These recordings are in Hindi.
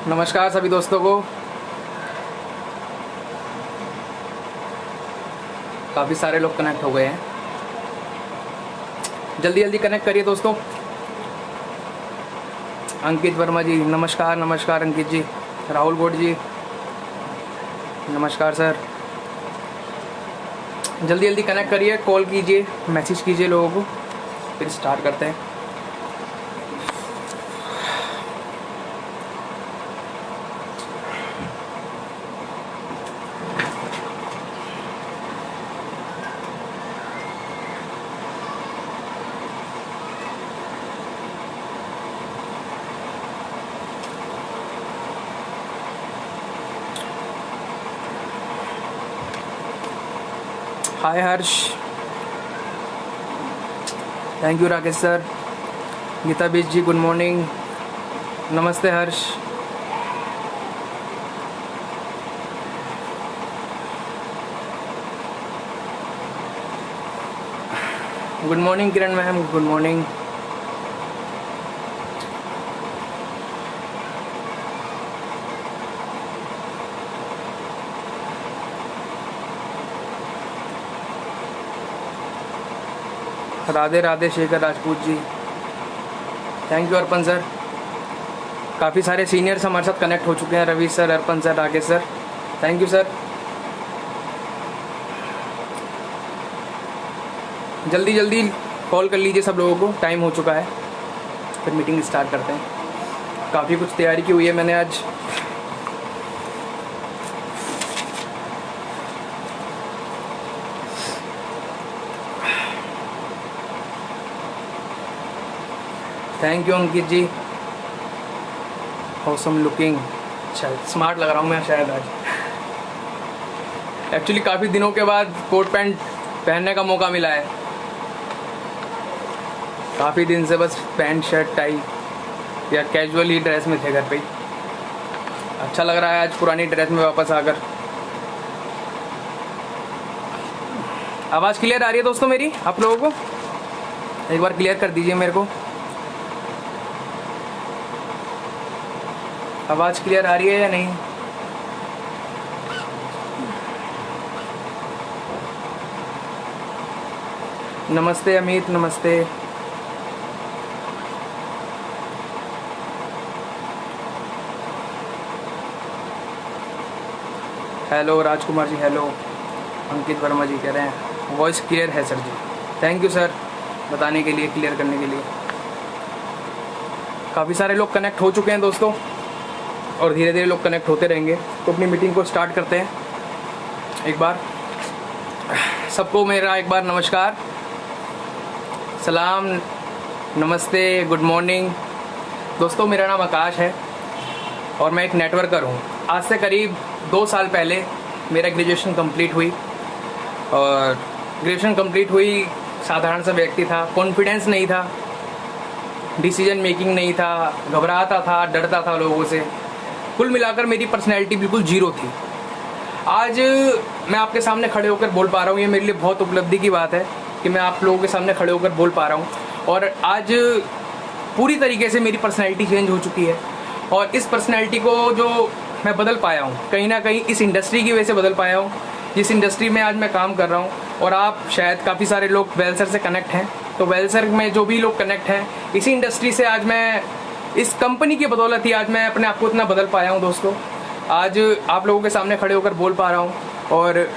नमस्कार सभी दोस्तों को। काफ़ी सारे लोग कनेक्ट हो गए हैं, जल्दी जल्दी कनेक्ट करिए दोस्तों। अंकित वर्मा जी नमस्कार। नमस्कार अंकित जी। राहुल गोड जी नमस्कार सर। जल्दी जल्दी कनेक्ट करिए, कॉल कीजिए, मैसेज कीजिए लोगों को, फिर स्टार्ट करते हैं। Hi Harsh, thank you Rakesh sir. Geeta बीज जी गुड मॉर्निंग। नमस्ते Harsh. Good morning Kiran ma'am, good morning. Radhe Radhe Shekhar Rajput ji, thank you Arpan sir. काफ़ी सारे सीनियर्स हमारे साथ कनेक्ट हो चुके हैं, Ravi sir, Arpan sir, Rakesh sir, thank you sir. जल्दी जल्दी कॉल कर लीजिए सब लोगों को, टाइम हो चुका है, फिर मीटिंग स्टार्ट करते हैं। काफ़ी कुछ तैयारी की हुई है मैंने आज। Thank you Ankit ji, awesome looking. अच्छा स्मार्ट लग रहा हूँ मैं शायद आज। एक्चुअली काफ़ी दिनों के बाद कोट पैंट पहनने का मौका मिला है। काफ़ी दिन से बस पैंट शर्ट टाई या कैजुअल ही ड्रेस में थे घर पे ही। अच्छा लग रहा है आज पुरानी ड्रेस में वापस आकर। आवाज़ क्लियर आ रही है दोस्तों मेरी आप लोगों को? एक बार क्लियर कर दीजिए मेरे को, आवाज़ क्लियर आ रही है या नहीं? नमस्ते अमित, नमस्ते। Hello Rajkumar ji, hello. अंकित वर्मा जी कह रहे हैं वॉइस क्लियर है sir ji. Thank you sir बताने के लिए, क्लियर करने के लिए। काफ़ी सारे लोग कनेक्ट हो चुके हैं दोस्तों, और धीरे धीरे लोग कनेक्ट होते रहेंगे। तो अपनी मीटिंग को स्टार्ट करते हैं। एक बार सबको मेरा एक बार नमस्कार, सलाम, नमस्ते, गुड मॉर्निंग। दोस्तों मेरा नाम आकाश है और मैं एक नेटवर्कर हूँ। आज से करीब 2 साल पहले मेरा ग्रेजुएशन कंप्लीट हुई, और ग्रेजुएशन कंप्लीट हुई साधारण सा व्यक्ति था, कॉन्फिडेंस नहीं था, डिसीजन मेकिंग नहीं था, घबराता था, डरता था लोगों से। कुल मिलाकर मेरी पर्सनैलिटी बिल्कुल जीरो थी। आज मैं आपके सामने खड़े होकर बोल पा रहा हूँ, ये मेरे लिए बहुत उपलब्धि की बात है कि मैं आप लोगों के सामने खड़े होकर बोल पा रहा हूँ। और आज पूरी तरीके से मेरी पर्सनैलिटी चेंज हो चुकी है, और इस पर्सनैलिटी को जो मैं बदल पाया हूँ, कहीं ना कहीं इस इंडस्ट्री की वजह से बदल पाया हूँ, जिस इंडस्ट्री में आज मैं काम कर रहा हूँ। और आप शायद काफ़ी सारे लोग वेलसर से कनेक्ट हैं, तो वेलसर में जो भी लोग कनेक्ट हैं इसी इंडस्ट्री से, आज मैं इस कंपनी की बदौलत ही आज मैं अपने आप को इतना बदल पाया हूँ दोस्तों। आज आप लोगों के सामने खड़े होकर बोल पा रहा हूँ, और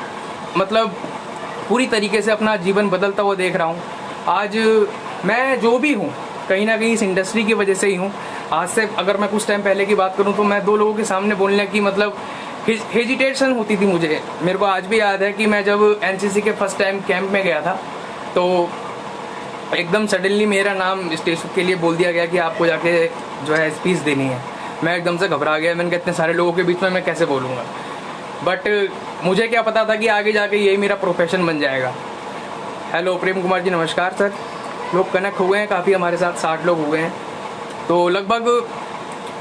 मतलब पूरी तरीके से अपना जीवन बदलता हुआ देख रहा हूँ। आज मैं जो भी हूँ कहीं ना कहीं इस इंडस्ट्री की वजह से ही हूँ। आज से अगर मैं कुछ टाइम पहले की बात करूँ तो मैं 2 लोगों के सामने बोलने की मतलब हेजिटेशन होती थी मुझे। मेरे को आज भी याद है कि मैं जब एनसीसी के फर्स्ट टाइम कैंप में गया था, तो एकदम सडनली मेरा नाम स्टेज के लिए बोल दिया गया कि आपको जाके जो है स्पीच देनी है। मैं एकदम से घबरा गया, मैंने कहा इतने सारे लोगों के बीच में मैं कैसे बोलूँगा। बट मुझे क्या पता था कि आगे जाके यही मेरा प्रोफेशन बन जाएगा। हेलो प्रेम कुमार जी, नमस्कार सर। लोग कनेक्ट हो गए हैं काफ़ी, हमारे साथ 60 लोग हो गए हैं। तो लगभग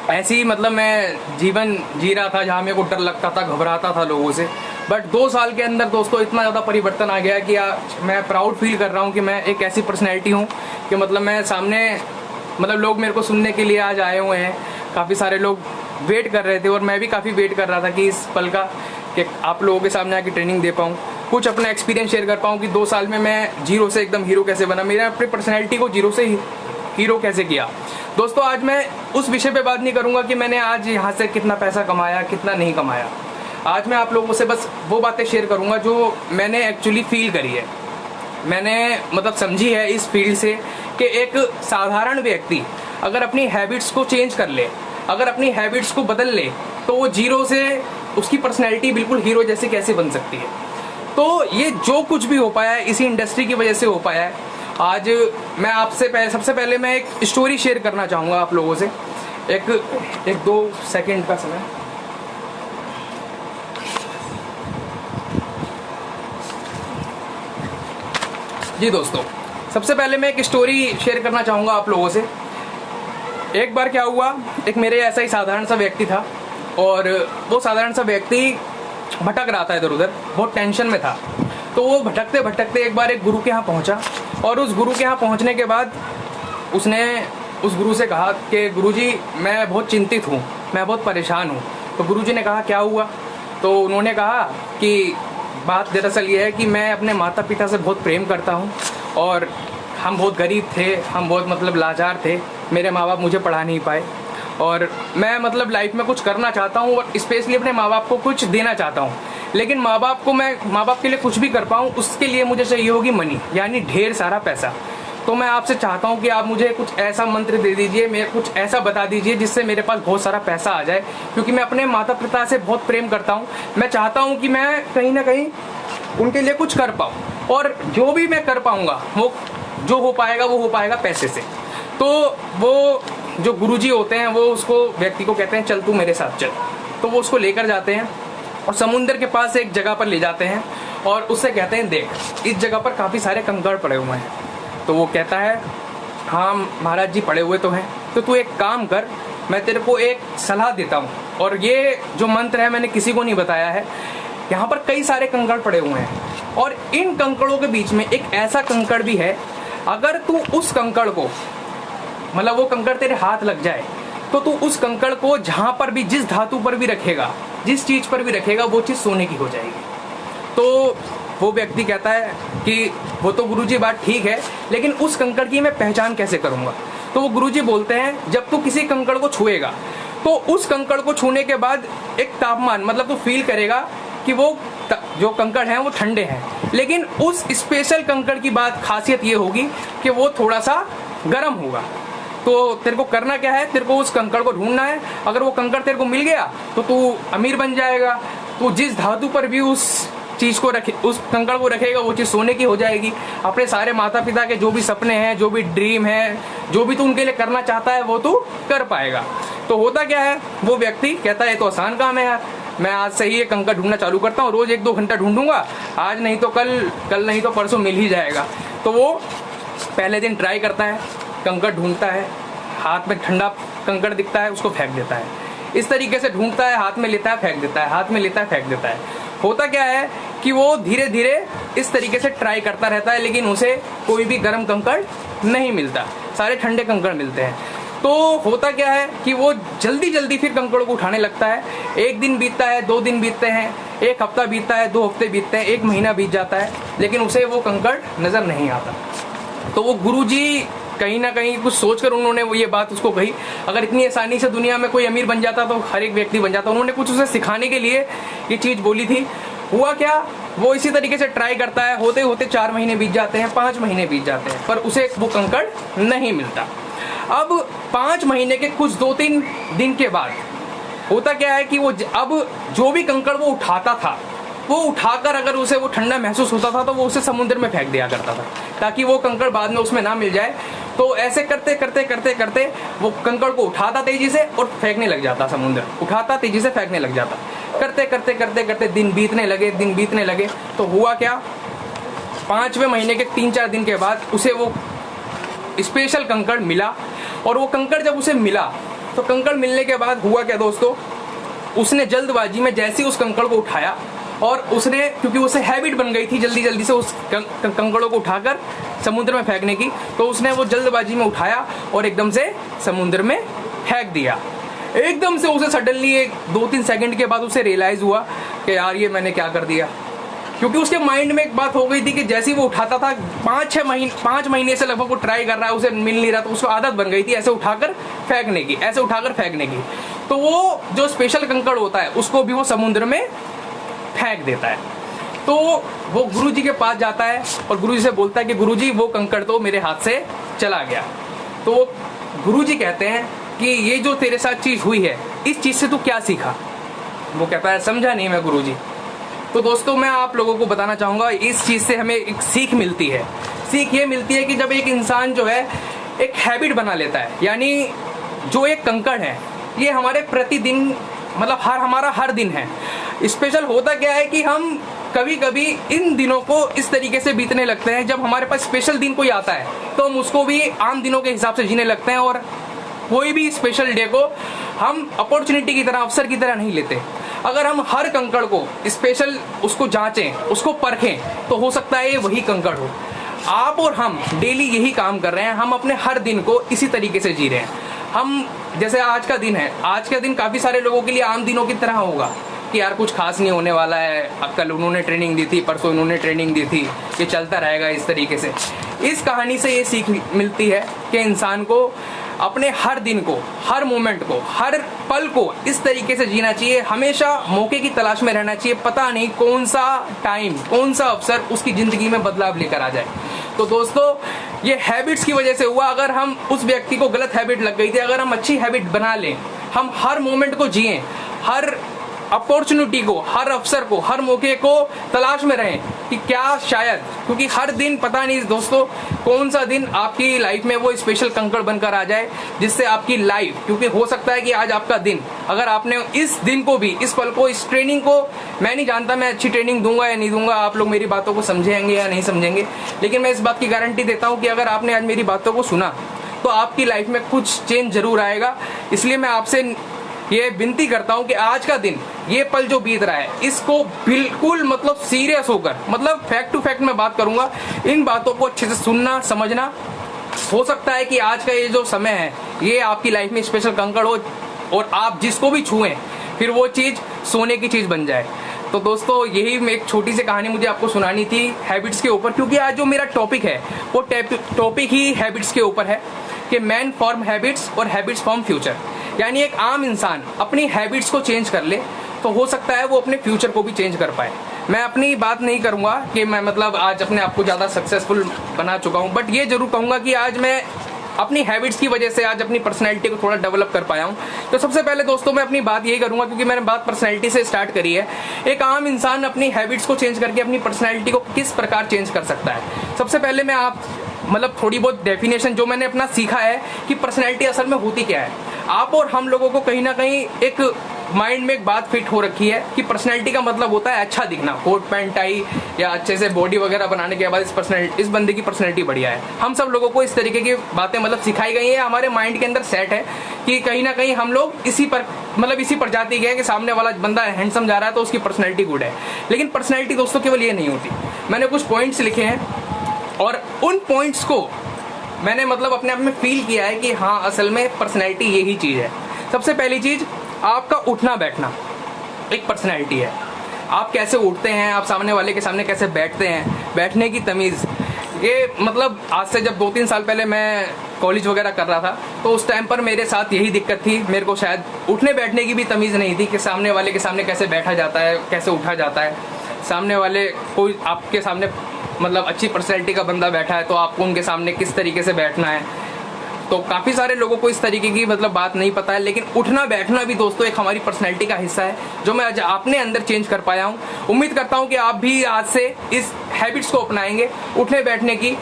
ऐसे ही मतलब मैं जीवन जी रहा था जहाँ मेरे को डर लगता था, घबराता था लोगों से। बट 2 साल के अंदर दोस्तों इतना ज़्यादा परिवर्तन आ गया कि मैं प्राउड फील कर रहा हूँ कि मैं एक ऐसी पर्सनैलिटी हूँ कि मतलब मैं सामने, मतलब लोग मेरे को सुनने के लिए आज आए हुए हैं। काफ़ी सारे लोग वेट कर रहे थे, और मैं भी काफ़ी वेट कर रहा था कि इस पल का कि आप लोगों के सामने आके ट्रेनिंग दे पाऊँ, कुछ अपना एक्सपीरियंस शेयर कर पाऊँ कि 2 साल में मैं जीरो से एकदम हीरो कैसे बना, मेरा अपनी पर्सनैलिटी को जीरो से हीरो कैसे किया। दोस्तों आज मैं उस विषय पे बात नहीं करूंगा कि मैंने आज यहाँ से कितना पैसा कमाया, कितना नहीं कमाया। आज मैं आप लोगों से बस वो बातें शेयर करूंगा जो मैंने एक्चुअली फील करी है, मैंने मतलब समझी है इस फील्ड से, कि एक साधारण व्यक्ति अगर अपनी हैबिट्स को चेंज कर ले, अगर अपनी हैबिट्स को बदल ले, तो वो जीरो से उसकी पर्सनैलिटी बिल्कुल हीरो जैसे कैसे बन सकती है। तो ये जो कुछ भी हो पाया है इसी इंडस्ट्री की वजह से हो पाया है। आज मैं आपसे सबसे पहले मैं एक स्टोरी शेयर करना चाहूँगा आप लोगों से। एक 2 सेकंड का समय। जी दोस्तों, सबसे पहले मैं एक स्टोरी शेयर करना चाहूँगा आप लोगों से। एक बार क्या हुआ, एक मेरे ऐसा ही साधारण सा व्यक्ति था, और वो साधारण सा व्यक्ति भटक रहा था इधर उधर, बहुत टेंशन में था। तो वो भटकते भटकते एक बार एक गुरु के यहाँ पहुँचा, और उस गुरु के यहाँ पहुँचने के बाद उसने उस गुरु से कहा कि गुरुजी मैं बहुत चिंतित हूँ, मैं बहुत परेशान हूँ। तो गुरुजी ने कहा क्या हुआ? तो उन्होंने कहा कि बात दरअसल ये है कि मैं अपने माता पिता से बहुत प्रेम करता हूँ, और हम बहुत गरीब थे, हम बहुत मतलब लाचार थे, मेरे माँ बाप मुझे पढ़ा नहीं पाए, और मैं मतलब लाइफ में कुछ करना चाहता हूँ, और स्पेशली अपने माँ बाप को कुछ देना चाहता हूँ। लेकिन माँ बाप के लिए कुछ भी कर पाऊँ उसके लिए मुझे चाहिए होगी मनी, यानी ढेर सारा पैसा। तो मैं आपसे चाहता हूँ कि आप मुझे कुछ ऐसा मंत्र दे दीजिए, मेरे कुछ ऐसा बता दीजिए जिससे मेरे पास बहुत सारा पैसा आ जाए, क्योंकि मैं अपने माता पिता से बहुत प्रेम करता हूँ। मैं चाहता हूँ कि मैं कहीं ना कहीं उनके लिए कुछ कर पाऊँ, और जो भी मैं कर पाऊँगा वो जो हो पाएगा पैसे से। तो वो जो गुरुजी होते हैं वो उसको व्यक्ति को कहते हैं चल तू मेरे साथ चल। तो वो उसको लेकर जाते हैं और समुंदर के पास एक जगह पर ले जाते हैं और उससे कहते हैं देख इस जगह पर काफ़ी सारे कंकड़ पड़े हुए हैं। तो वो कहता है हाँ महाराज जी पड़े हुए तो हैं, तो तू एक काम कर, मैं तेरे को एक सलाह देता हूँ, और ये जो मंत्र है मैंने किसी को नहीं बताया है। यहाँ पर कई सारे कंकड़ पड़े हुए हैं और इन कंकड़ों के बीच में एक ऐसा कंकड़ भी है, अगर तू उस कंकड़ को मतलब वो कंकड़ तेरे हाथ लग जाए तो तू उस कंकड़ को जहाँ पर भी जिस धातु पर भी रखेगा, जिस चीज़ पर भी रखेगा वो चीज़ सोने की हो जाएगी। तो वो व्यक्ति कहता है कि वो तो गुरुजी बात ठीक है, लेकिन उस कंकड़ की मैं पहचान कैसे करूँगा। तो वो गुरुजी बोलते हैं जब तू किसी कंकड़ को छुएगा तो उस कंकड़ को छूने के बाद एक तापमान मतलब तू फील करेगा कि वो जो कंकड़ हैं वो ठंडे हैं, लेकिन उस स्पेशल कंकड़ की बात खासियत ये होगी कि वो थोड़ा सा गर्म होगा। तो तेरे को करना क्या है, तेरे को उस कंकड़ को ढूंढना है। अगर वो कंकड़ तेरे को मिल गया तो तू अमीर बन जाएगा। तू जिस धातु पर भी उस चीज़ को रखे, उस कंकड़ को रखेगा वो चीज़ सोने की हो जाएगी। अपने सारे माता पिता के जो भी सपने हैं, जो भी ड्रीम है, जो भी तू उनके लिए करना चाहता है वो तू कर पाएगा। तो होता क्या है, वो व्यक्ति कहता है तो आसान काम है यार, मैं आज से ही ये कंकड़ ढूंढना चालू करता हूँ, रोज 1-2 घंटा ढूंढूंगा, आज नहीं तो कल नहीं तो परसों मिल ही जाएगा। तो वो पहले दिन ट्राई करता है, कंकड़ ढूंढता है, हाथ में ठंडा कंकड़ दिखता है उसको फेंक देता है। इस तरीके से ढूंढता है, हाथ में लेता है फेंक देता है, हाथ में लेता है फेंक देता है। होता क्या है कि वो धीरे धीरे इस तरीके से ट्राई करता रहता है, लेकिन उसे कोई भी गर्म कंकड़ नहीं मिलता, सारे ठंडे कंकड़ मिलते हैं। तो होता क्या है कि वो जल्दी जल्दी फिर कंकड़ को उठाने लगता है। 1 दिन बीतता है, 2 दिन बीतते हैं, 1 हफ्ता बीतता है, 2 हफ्ते बीतते हैं, 1 महीना बीत जाता है, लेकिन उसे वो कंकड़ नज़र नहीं आता। तो वो गुरुजी कहीं ना कहीं कुछ सोचकर उन्होंने वो ये बात उसको कही, अगर इतनी आसानी से दुनिया में कोई अमीर बन जाता तो हर एक व्यक्ति बन जाता। उन्होंने कुछ उसे सिखाने के लिए ये चीज़ बोली थी। हुआ क्या, वो इसी तरीके से ट्राई करता है, होते होते 4 महीने बीत जाते हैं, 5 महीने बीत जाते हैं, पर उसे वो कंकड़ नहीं मिलता। अब 5 महीने के कुछ 2-3 दिन के बाद होता क्या है कि वो अब जो भी कंकड़ वो उठाता था, वो उठाकर अगर उसे वो ठंडा महसूस होता था तो वो उसे समुद्र में फेंक दिया करता था, ताकि वो कंकड़ बाद में उसमें ना मिल जाए। तो ऐसे करते करते करते करते वो कंकड़ को उठाता तेजी से और फेंकने लग जाता समुद्र, उठाता तेजी से फेंकने लग जाता। करते करते करते करते दिन बीतने लगे। तो हुआ क्या, 5वें महीने के 3-4 दिन के बाद उसे वो स्पेशल कंकड़ मिला। और वो कंकड़ जब उसे मिला तो कंकड़ मिलने के बाद हुआ क्या दोस्तों, उसने जल्दबाजी में जैसे ही उस कंकड़ को उठाया, और उसने क्योंकि उसे हैबिट बन गई थी जल्दी जल्दी से उस कंकड़ों को उठाकर समुद्र में फेंकने की, तो उसने वो जल्दबाजी में उठाया और एकदम से समुद्र में फेंक दिया। एकदम से उसे सडनली 2-3 सेकंड के बाद उसे रियलाइज हुआ कि यार ये मैंने क्या कर दिया, क्योंकि उसके माइंड में एक बात हो गई थी कि जैसे ही वो उठाता था 5 महीने से लगभग वो ट्राई कर रहा है, उसे मिल नहीं रहा, तो उसको आदत बन गई थी ऐसे उठाकर फेंकने की। तो वो जो स्पेशल कंकड़ होता है उसको भी वो समुद्र में फेंक देता है। तो वो गुरुजी के पास जाता है और गुरुजी से बोलता है कि गुरुजी वो कंकड़ तो मेरे हाथ से चला गया। तो गुरुजी कहते हैं कि ये जो तेरे साथ चीज़ हुई है इस चीज़ से तू क्या सीखा। वो कहता है समझा नहीं मैं गुरुजी। तो दोस्तों मैं आप लोगों को बताना चाहूँगा इस चीज़ से हमें एक सीख मिलती है। सीख ये मिलती है कि जब एक इंसान जो है एक हैबिट बना लेता है, यानी जो एक कंकड़ है ये हमारे प्रतिदिन मतलब हमारा हर दिन है। स्पेशल होता क्या है कि हम कभी कभी इन दिनों को इस तरीके से बीतने लगते हैं, जब हमारे पास स्पेशल दिन कोई आता है तो हम उसको भी आम दिनों के हिसाब से जीने लगते हैं, और कोई भी स्पेशल डे को हम अपॉर्चुनिटी की तरह, अवसर की तरह नहीं लेते। अगर हम हर कंकड़ को स्पेशल उसको जांचें, उसको परखें, तो हो सकता है ये वही कंकड़ हो। आप और हम डेली यही काम कर रहे हैं, हम अपने हर दिन को इसी तरीके से जी रहे हैं। हम जैसे आज का दिन है, आज का दिन काफ़ी सारे लोगों के लिए आम दिनों की तरह होगा कि यार कुछ खास नहीं होने वाला है, अब कल उन्होंने ट्रेनिंग दी थी, परसों उन्होंने ट्रेनिंग दी थी, ये चलता रहेगा इस तरीके से। इस कहानी से ये सीख मिलती है कि इंसान को अपने हर दिन को, हर मोमेंट को, हर पल को इस तरीके से जीना चाहिए, हमेशा मौके की तलाश में रहना चाहिए। पता नहीं कौन सा टाइम, कौन सा अवसर उसकी ज़िंदगी में बदलाव लेकर आ जाए। तो दोस्तों, ये हैबिट्स की वजह से हुआ। अगर हम उस व्यक्ति को गलत हैबिट लग गई थी, अगर हम अच्छी हैबिट बना लें, हम हर मोमेंट को जिएं, हर अपॉर्चुनिटी को, हर अवसर को, हर मौके को तलाश में रहें कि क्या शायद, क्योंकि हर दिन पता नहीं दोस्तों कौन सा दिन आपकी लाइफ में वो स्पेशल कंकड़ बनकर आ जाए, जिससे आपकी लाइफ, क्योंकि हो सकता है कि आज आपका दिन, अगर आपने इस दिन को भी, इस पल को, इस ट्रेनिंग को, मैं नहीं जानता मैं अच्छी ट्रेनिंग दूंगा या नहीं दूंगा, आप लोग मेरी बातों को समझेंगे या नहीं समझेंगे, लेकिन मैं इस बात की गारंटी देता हूँ कि अगर आपने आज मेरी बातों को सुना तो आपकी लाइफ में कुछ चेंज जरूर आएगा। इसलिए मैं आपसे ये विनती करता हूं कि आज का दिन, ये पल जो बीत रहा है, इसको बिल्कुल मतलब सीरियस होकर, मतलब फैक्ट टू फैक्ट मैं बात करूंगा, इन बातों को अच्छे से सुनना, समझना। हो सकता है कि आज का ये जो समय है ये आपकी लाइफ में स्पेशल कंकड़ हो और आप जिसको भी छुएं फिर वो चीज सोने की चीज बन जाए। तो दोस्तों, यही एक छोटी सी कहानी मुझे आपको सुनानी थी हैबिट्स के ऊपर, क्योंकि आज जो मेरा टॉपिक है वो टॉपिक ही हैबिट्स के ऊपर है कि मैन फॉर्म हैबिट्स और हैबिट्स फॉर्म फ्यूचर। यानी एक आम इंसान अपनी हैबिट्स को चेंज कर ले तो हो सकता है वो अपने फ्यूचर को भी चेंज कर पाए। मैं अपनी बात नहीं करूंगा कि मैं मतलब आज अपने आप को ज़्यादा सक्सेसफुल बना चुका हूं, बट ये जरूर कहूंगा कि आज मैं अपनी हैबिट्स की वजह से आज अपनी पर्सनैलिटी को थोड़ा डेवलप कर पाया हूं। तो सबसे पहले दोस्तों मैं अपनी बात यही करूंगा, क्योंकि मैंने बात पर्सनैलिटी से स्टार्ट करी है। एक आम इंसान अपनी हैबिट्स को चेंज करके अपनी पर्सनैलिटी को किस प्रकार चेंज कर सकता है। सबसे पहले मैं आप मतलब थोड़ी बहुत डेफिनेशन जो मैंने अपना सीखा है कि पर्सनैलिटी असल में होती क्या है। आप और हम लोगों को कहीं ना कहीं एक माइंड में एक बात फिट हो रखी है कि पर्सनैलिटी का मतलब होता है अच्छा दिखना, कोट पैंट टाई या अच्छे से बॉडी वगैरह बनाने के बाद इस बंदे की पर्सनैलिटी बढ़िया है। हम सब लोगों को इस तरीके की बातें मतलब सिखाई गई है, हमारे माइंड के अंदर सेट है कि कहीं ना कहीं हम लोग इसी प्रजाति के हैं कि सामने वाला बंदा हैंडसम जा रहा है तो उसकी पर्सनैलिटी गुड है। लेकिन पर्सनैलिटी दोस्तों केवल ये नहीं होती। मैंने कुछ पॉइंट्स लिखे हैं और उन पॉइंट्स को मैंने मतलब अपने आप में फील किया है कि हाँ असल में पर्सनैलिटी यही चीज़ है। सबसे पहली चीज़, आपका उठना बैठना एक पर्सनैलिटी है। आप कैसे उठते हैं, आप सामने वाले के सामने कैसे बैठते हैं, बैठने की तमीज़। ये मतलब आज से जब 2-3 साल पहले मैं कॉलेज वगैरह कर रहा था तो उस टाइम पर मेरे साथ यही दिक्कत थी। मेरे को शायद उठने बैठने की भी तमीज़ नहीं थी कि सामने वाले के सामने कैसे बैठा जाता है, कैसे उठा जाता है। सामने वाले कोई आपके सामने मतलब अच्छी पर्सनैलिटी का बंदा बैठा है तो आपको उनके सामने किस तरीके से बैठना है। तो काफ़ी सारे लोगों को इस तरीके की मतलब बात नहीं पता है। लेकिन उठना बैठना भी दोस्तों एक हमारी पर्सनैलिटी का हिस्सा है जो मैं आज अपने अंदर चेंज कर पाया हूँ। उम्मीद करता हूँ कि आप भी आज से इस हैबिट्स को अपनाएंगे उठने बैठने की,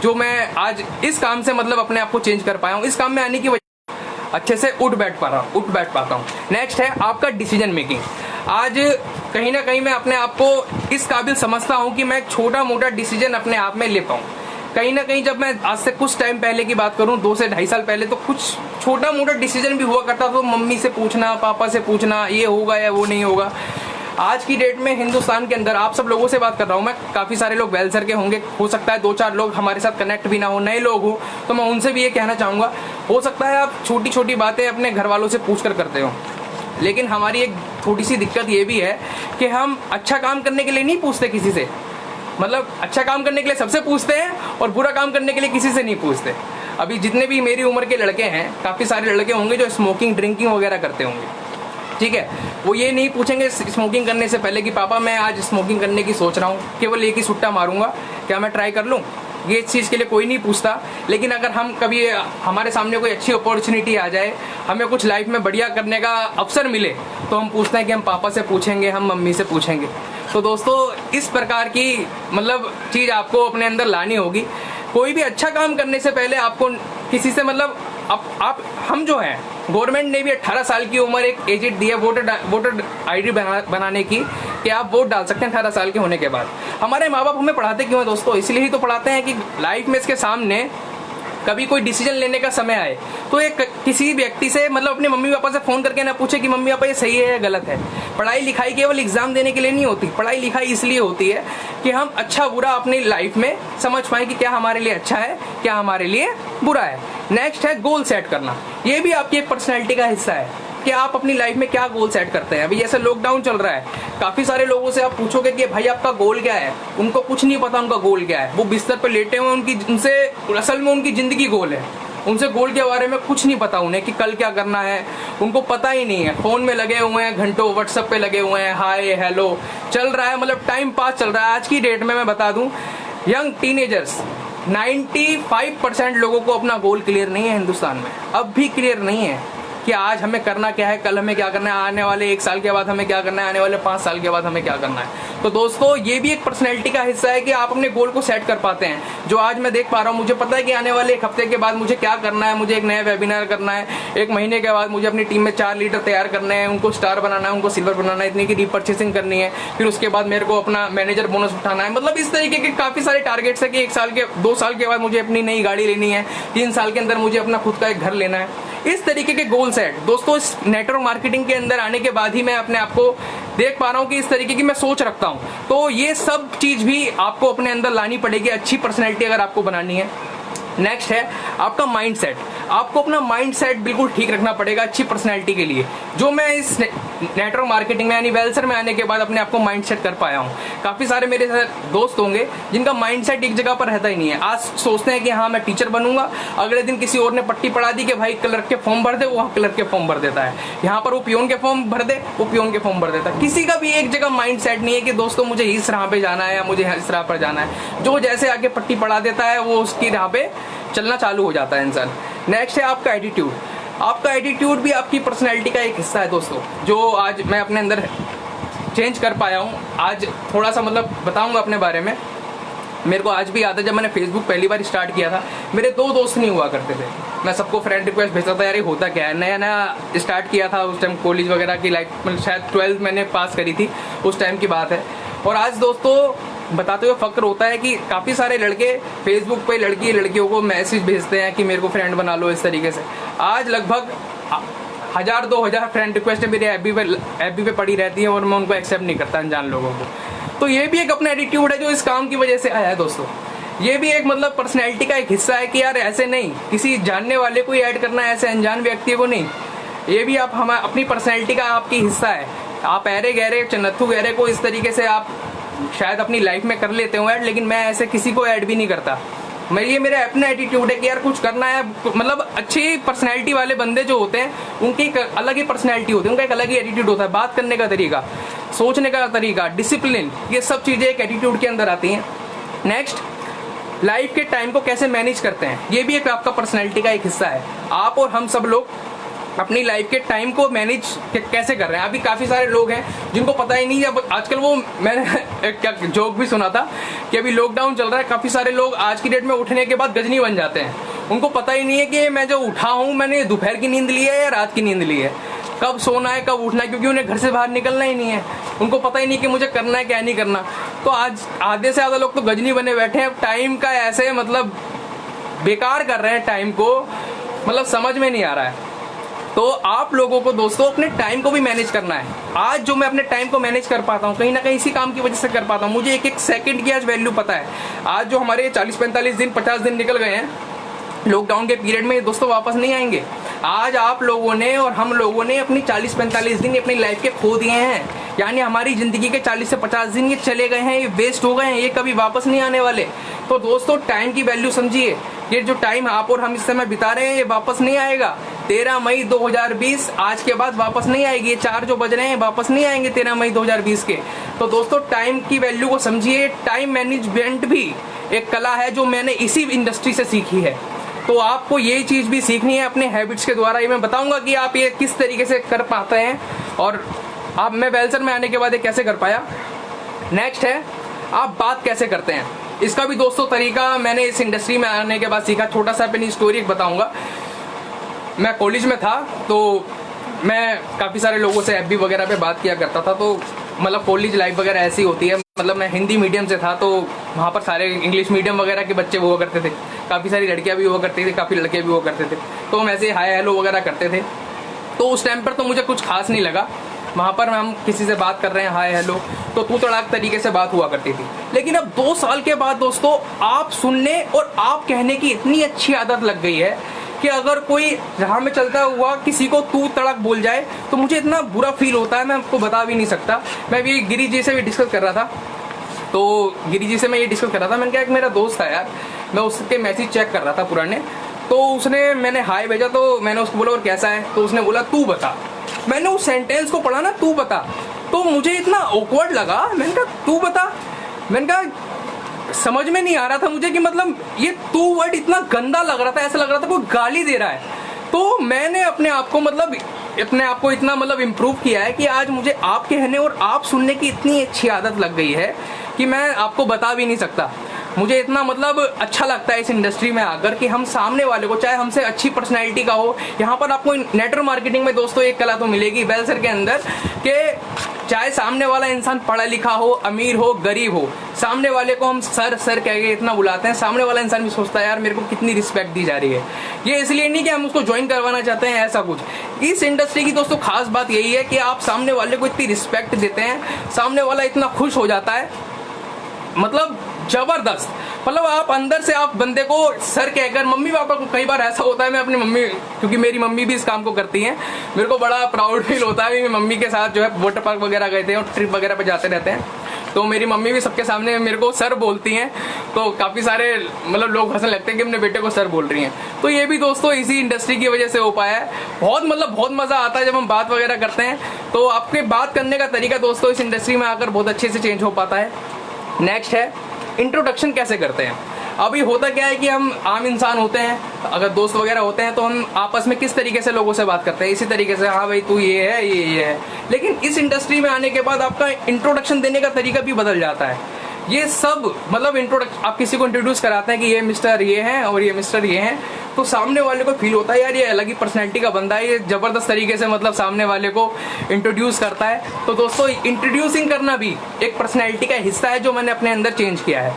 जो मैं आज इस काम से मतलब अपने आप को चेंज कर पाया हूँ। इस काम में आने की वजह अच्छे से उठ बैठ पाता हूँ। नेक्स्ट है आपका डिसीजन मेकिंग। आज कहीं ना कहीं मैं अपने आप को इस काबिल समझता हूँ कि मैं एक छोटा मोटा डिसीजन अपने आप में ले पाऊँ। कहीं ना कहीं जब मैं आज से कुछ टाइम पहले की बात करूं, 2 से 2.5 साल पहले, तो कुछ छोटा मोटा डिसीजन भी हुआ करता तो मम्मी से पूछना, पापा से पूछना, ये होगा या वो नहीं होगा। आज की डेट में हिंदुस्तान के अंदर आप सब लोगों से बात कर रहा हूँ मैं, काफ़ी सारे लोग वेल सर के होंगे, हो सकता है 2-4 लोग हमारे साथ कनेक्ट भी ना हो, नए लोग हो, तो मैं उनसे भी ये कहना चाहूँगा, हो सकता है आप छोटी छोटी बातें अपने घर वालों से पूछ कर करते हो, लेकिन हमारी एक थोड़ी सी दिक्कत ये भी है कि हम अच्छा काम करने के लिए नहीं पूछते किसी से। मतलब अच्छा काम करने के लिए सबसे पूछते हैं और बुरा काम करने के लिए किसी से नहीं पूछते। अभी जितने भी मेरी उम्र के लड़के हैं, काफ़ी सारे लड़के होंगे जो स्मोकिंग ड्रिंकिंग वगैरह करते होंगे, ठीक है, वो ये नहीं पूछेंगे स्मोकिंग करने से पहले कि पापा मैं आज स्मोकिंग करने की सोच रहा हूँ, केवल एक ही सुट्टा मारूंगा, क्या मैं ट्राई कर लूँ। ये इस चीज़ के लिए कोई नहीं पूछता। लेकिन अगर हम कभी हमारे सामने कोई अच्छी अपॉर्चुनिटी आ जाए, हमें कुछ लाइफ में बढ़िया करने का अवसर मिले, तो हम पूछते हैं कि हम पापा से पूछेंगे, हम मम्मी से पूछेंगे। तो दोस्तों इस प्रकार की मतलब चीज़ आपको अपने अंदर लानी होगी। कोई भी अच्छा काम करने से पहले आपको किसी से मतलब हम जो हैं, गवर्नमेंट ने भी 18 साल की उम्र एक एज दी है वोटर आईडी बनाने की, कि आप वोट डाल सकते हैं 18 साल के होने के बाद। हमारे माँ बाप हमें पढ़ाते क्यों है दोस्तों? इसलिए ही तो पढ़ाते हैं कि लाइफ में इसके सामने कभी कोई डिसीजन लेने का समय आए तो एक किसी व्यक्ति से मतलब अपने मम्मी पापा से फ़ोन करके ना पूछे कि मम्मी पापा ये सही है या गलत है। पढ़ाई लिखाई केवल एग्जाम देने के लिए नहीं होती, पढ़ाई लिखाई इसलिए होती है कि हम अच्छा बुरा अपनी लाइफ में समझ पाएँ कि क्या हमारे लिए अच्छा है, क्या हमारे लिए बुरा है। नेक्स्ट है गोल सेट करना। ये भी आपकी एक पर्सनैलिटी का हिस्सा है कि आप अपनी लाइफ में क्या गोल सेट करते हैं। अभी जैसे लॉकडाउन चल रहा है, काफ़ी सारे लोगों से आप पूछोगे कि भाई आपका गोल क्या है, उनको कुछ नहीं पता उनका गोल क्या है। वो बिस्तर पर लेटे हुए उनसे असल में उनकी ज़िंदगी गोल है। उनसे गोल के बारे में कुछ नहीं पता उन्हें कि कल क्या करना है, उनको पता ही नहीं है। फोन में लगे हुए हैं घंटों, व्हाट्सएप पे लगे हुए हैं, हाय हेलो चल रहा है, मतलब टाइम पास चल रहा है। आज की डेट में मैं बता दूं, यंग टीनेजर्स 95% लोगों को अपना गोल क्लियर नहीं है हिंदुस्तान में, अब भी क्लियर नहीं है कि आज हमें करना क्या है, कल हमें क्या करना है, आने वाले 1 साल के बाद हमें क्या करना है, आने वाले 5 साल के बाद हमें क्या करना है। तो दोस्तों ये भी एक पर्सनैलिटी का हिस्सा है कि आप अपने गोल को सेट कर पाते हैं। जो आज मैं देख पा रहा हूँ, मुझे पता है कि आने वाले 1 हफ्ते के बाद मुझे क्या करना है, मुझे एक नया वेबिनार करना है, 1 महीने के बाद मुझे अपनी टीम में 4 लीडर तैयार करने हैं, उनको स्टार बनाना है, उनको सिल्वर बनाना है, इतनी की रीपर्चेसिंग करनी है, फिर उसके बाद मेरे को अपना मैनेजर बोनस उठाना है। मतलब इस तरीके के काफी सारे टारगेट्स है कि 1 साल के 2 साल के बाद मुझे अपनी नई गाड़ी लेनी है, 3 साल के अंदर मुझे अपना खुद का एक घर लेना है। इस तरीके के गोल सेट दोस्तों इस नेटवर्क मार्केटिंग के अंदर आने के बाद ही मैं अपने आप को देख पा रहा हूं कि इस तरीके की मैं सोच रखता हूं। तो ये सब चीज भी आपको अपने अंदर लानी पड़ेगी, अच्छी पर्सनैलिटी अगर आपको बनानी है। नेक्स्ट है आपका माइंडसेट। आपको अपना माइंडसेट बिल्कुल ठीक रखना पड़ेगा अच्छी पर्सनैलिटी के लिए। जो मैं इस नेटवर्क मार्केटिंग में यानी वेलसर में आने के बाद अपने आप को माइंडसेट कर पाया हूँ। काफी सारे मेरे दोस्त होंगे जिनका माइंडसेट एक जगह पर रहता ही नहीं है। आज सोचते हैं कि हाँ मैं टीचर बनूंगा, अगले दिन किसी और ने पट्टी पढ़ा दी कि भाई क्लर्क के फॉर्म भर दे, वो वहाँ क्लर्क के फॉर्म भर देता है, यहाँ पर वो पियोन के फॉर्म भर दे, वो पियोन के फॉर्म भर देता है। किसी का भी एक जगह माइंडसेट नहीं है कि दोस्तों मुझे इस राह पे जाना है या मुझे इस राह पर जाना है। जो जैसे आगे पट्टी पढ़ा देता है वो उसकी राह पे चलना चालू हो जाता है इंसान। नेक्स्ट है आपका एटीट्यूड। आपका एटीट्यूड भी आपकी पर्सनैलिटी का एक हिस्सा है दोस्तों, जो आज मैं अपने अंदर चेंज कर पाया हूँ। आज थोड़ा सा मतलब बताऊंगा अपने बारे में। मेरे को आज भी याद है जब मैंने फेसबुक पहली बार स्टार्ट किया था, मेरे 2 दोस्त नहीं हुआ करते थे। मैं सबको फ्रेंड रिक्वेस्ट भेजता था, यार ये होता क्या है, नया नया स्टार्ट किया था उस टाइम, कॉलेज वगैरह की लाइफ, मतलब शायद 12th मैंने पास करी थी, उस टाइम की बात है। और आज दोस्तों बताते हुए फक्र होता है कि काफ़ी सारे लड़के फेसबुक पे लड़कियों को मैसेज भेजते हैं कि मेरे को फ्रेंड बना लो। इस तरीके से आज लगभग 1000-2000 फ्रेंड रिक्वेस्ट मेरे एफबी पे पड़ी रहती है और मैं उनको एक्सेप्ट नहीं करता अनजान लोगों को। तो ये भी एक अपना एटीट्यूड है जो इस काम की वजह से आया है दोस्तों। ये भी एक मतलब पर्सनैलिटी का एक हिस्सा है कि यार ऐसे नहीं किसी जानने वाले को ही ऐड करना है, ऐसे अनजान व्यक्ति को नहीं। ये भी आप हम अपनी पर्सनैलिटी का आपकी हिस्सा है। आप ऐरे गहरे चन्नत्थू गहरे को इस तरीके से आप शायद अपनी लाइफ में कर लेते हो ऐड, लेकिन मैं ऐसे किसी को ऐड भी नहीं करता। ये मेरा अपना एटीट्यूड है कि यार कुछ करना है। मतलब अच्छी पर्सनैलिटी वाले बंदे जो होते हैं उनकी एक अलग ही पर्सनैलिटी होती है, उनका एक अलग ही एटीट्यूड होता है। बात करने का तरीका, सोचने का तरीका, डिसिप्लिन, ये सब चीजें एक एटीट्यूड के अंदर आती हैं। नेक्स्ट, लाइफ के टाइम को कैसे मैनेज करते हैं, ये भी एक आपका पर्सनैलिटी का एक हिस्सा है। आप और हम सब लोग अपनी लाइफ के टाइम को मैनेज कैसे कर रहे हैं। अभी काफी सारे लोग हैं जिनको पता ही नहीं है। आजकल वो मैंने क्या जोक भी सुना था कि अभी लॉकडाउन चल रहा है, काफी सारे लोग आज की डेट में उठने के बाद गजनी बन जाते हैं। उनको पता ही नहीं है कि मैं जो उठा हूं मैंने दोपहर की नींद ली है या रात की नींद ली है, कब सोना है कब उठना है, क्योंकि उन्हें घर से बाहर निकलना ही नहीं है। उनको पता ही नहीं कि मुझे करना है क्या नहीं करना। तो आज आधे से ज्यादा लोग तो गजनी बने बैठे हैं, टाइम का ऐसे मतलब बेकार कर रहे हैं टाइम को, मतलब समझ में नहीं आ रहा है। तो आप लोगों को दोस्तों अपने टाइम को भी मैनेज करना है। आज जो मैं अपने टाइम को मैनेज कर पाता हूँ कहीं ना कहीं इसी काम की वजह से कर पाता हूँ। मुझे एक एक सेकंड की आज वैल्यू पता है। आज जो हमारे 40-45 दिन 50 दिन निकल गए हैं लॉकडाउन के पीरियड में, दोस्तों वापस नहीं आएंगे। आज आप लोगों ने और हम लोगों ने अपनी 40-45 दिन अपनी लाइफ के खो दिए हैं, यानी हमारी जिंदगी के 40 से 50 दिन ये चले गए हैं, ये वेस्ट हो गए हैं, ये कभी वापस नहीं आने वाले। तो दोस्तों टाइम की वैल्यू समझिए। ये जो टाइम आप और हम इस समय बिता रहे हैं ये वापस नहीं आएगा। 13 मई 2020 आज के बाद वापस नहीं आएगी। ये 4 जो बज रहे हैं वापस नहीं आएंगे 13 मई 2020 के। तो दोस्तों टाइम की वैल्यू को समझिए। टाइम मैनेजमेंट भी एक कला है जो मैंने इसी इंडस्ट्री से सीखी है। तो आपको ये चीज भी सीखनी है अपने हैबिट्स के द्वारा। ये मैं बताऊंगा कि आप ये किस तरीके से कर पाते हैं और आप मैं वेलसर में आने के बाद ये कैसे कर पाया। नेक्स्ट है आप बात कैसे करते हैं। इसका भी दोस्तों तरीका मैंने इस इंडस्ट्री में आने के बाद सीखा। छोटा सा अपनी स्टोरी बताऊंगा। मैं कॉलेज में था तो मैं काफ़ी सारे लोगों से एफबी वगैरह पे बात किया करता था। तो मतलब कॉलेज लाइफ वगैरह ऐसी होती है। मतलब मैं हिंदी मीडियम से था तो वहाँ पर सारे इंग्लिश मीडियम वगैरह के बच्चे हुआ करते थे। काफ़ी सारी लड़कियाँ भी हुआ करती थी, काफ़ी लड़के भी हुआ करते थे। तो हम ऐसे हाय हेलो वगैरह करते थे। तो उस टाइम पर तो मुझे कुछ खास नहीं लगा। वहाँ पर हम किसी से बात कर रहे हैं हाय हेलो तो तू तड़ाक तरीके से बात हुआ करती थी। लेकिन अब 2 साल के बाद दोस्तों आप सुनने और आप कहने की इतनी अच्छी आदत लग गई है कि अगर कोई राह में चलता हुआ किसी को तू तड़क बोल जाए तो मुझे इतना बुरा फील होता है, मैं आपको बता भी नहीं सकता। मैं भी गिरी जी से भी डिस्कस कर रहा था। तो गिरी जी से मैं ये डिस्कस कर रहा था, मैंने कहा एक मेरा दोस्त था यार, मैं उसके मैसेज चेक कर रहा था पुराने। तो उसने, मैंने हाय भेजा तो मैंने उसको बोला और कैसा है, तो उसने बोला तू बता। मैंने उस सेंटेंस को पढ़ा ना, तू बता, तो मुझे इतना ऑकवर्ड लगा। मैंने कहा तू बता, मैंने कहा समझ में नहीं आ रहा था मुझे कि मतलब ये तू वर्ड इतना गंदा लग रहा था, ऐसा लग रहा था कोई गाली दे रहा है। तो मैंने अपने आप को इतना मतलब इम्प्रूव किया है कि आज मुझे आप कहने और आप सुनने की इतनी अच्छी आदत लग गई है कि मैं आपको बता भी नहीं सकता। मुझे इतना मतलब अच्छा लगता है इस इंडस्ट्री में आकर कि हम सामने वाले को, चाहे हमसे अच्छी पर्सनैलिटी का हो, यहाँ पर आपको नेटवर्क मार्केटिंग में दोस्तों एक कला तो मिलेगी वेलसर के अंदर कि चाहे सामने वाला इंसान पढ़ा लिखा हो, अमीर हो, गरीब हो, सामने वाले को हम सर कह के इतना बुलाते हैं, सामने वाला इंसान भी सोचता है यार मेरे को कितनी रिस्पेक्ट दी जा रही है। ये इसलिए नहीं कि हम उसको ज्वाइन करवाना चाहते हैं ऐसा कुछ। इस इंडस्ट्री की दोस्तों खास बात यही है कि आप सामने वाले को इतनी रिस्पेक्ट देते हैं, सामने वाला इतना खुश हो जाता है, मतलब जबरदस्त। मतलब आप अंदर से आप बंदे को सर कहकर, मम्मी पापा को, कई बार ऐसा होता है, मैं अपनी मम्मी, क्योंकि मेरी मम्मी भी इस काम को करती हैं, मेरे को बड़ा प्राउड फील होता है। मेरी मम्मी के साथ जो है वाटर पार्क वगैरह गए थे और ट्रिप वगैरह पे जाते रहते हैं, तो मेरी मम्मी भी सबके सामने मेरे को सर बोलती हैं, तो काफ़ी सारे मतलब लोग हंसने लगते हैं कि अपने बेटे को सर बोल रही हैं। तो ये भी दोस्तों इसी इंडस्ट्री की वजह से हो पाया है। बहुत मज़ा आता है जब हम बात वगैरह करते हैं, तो आपके बात करने का तरीका दोस्तों इस इंडस्ट्री में आकर बहुत अच्छे से चेंज हो पाता है। नेक्स्ट है इंट्रोडक्शन कैसे करते हैं। अभी होता क्या है कि हम आम इंसान होते हैं, अगर दोस्त वगैरह होते हैं तो हम आपस में किस तरीके से लोगों से बात करते हैं, इसी तरीके से, हाँ भाई तू ये है, ये है। लेकिन इस इंडस्ट्री में आने के बाद आपका इंट्रोडक्शन देने का तरीका भी बदल जाता है। ये सब मतलब इंट्रोडक्शन, आप किसी को इंट्रोड्यूस कराते हैं कि ये मिस्टर ये हैं और ये मिस्टर ये हैं, तो सामने वाले को फील होता है यार ये अलग ही पर्सनैलिटी का बंदा है, ये जबरदस्त तरीके से मतलब सामने वाले को इंट्रोड्यूस करता है। तो दोस्तों इंट्रोड्यूसिंग करना भी एक पर्सनैलिटी का हिस्सा है जो मैंने अपने अंदर चेंज किया है।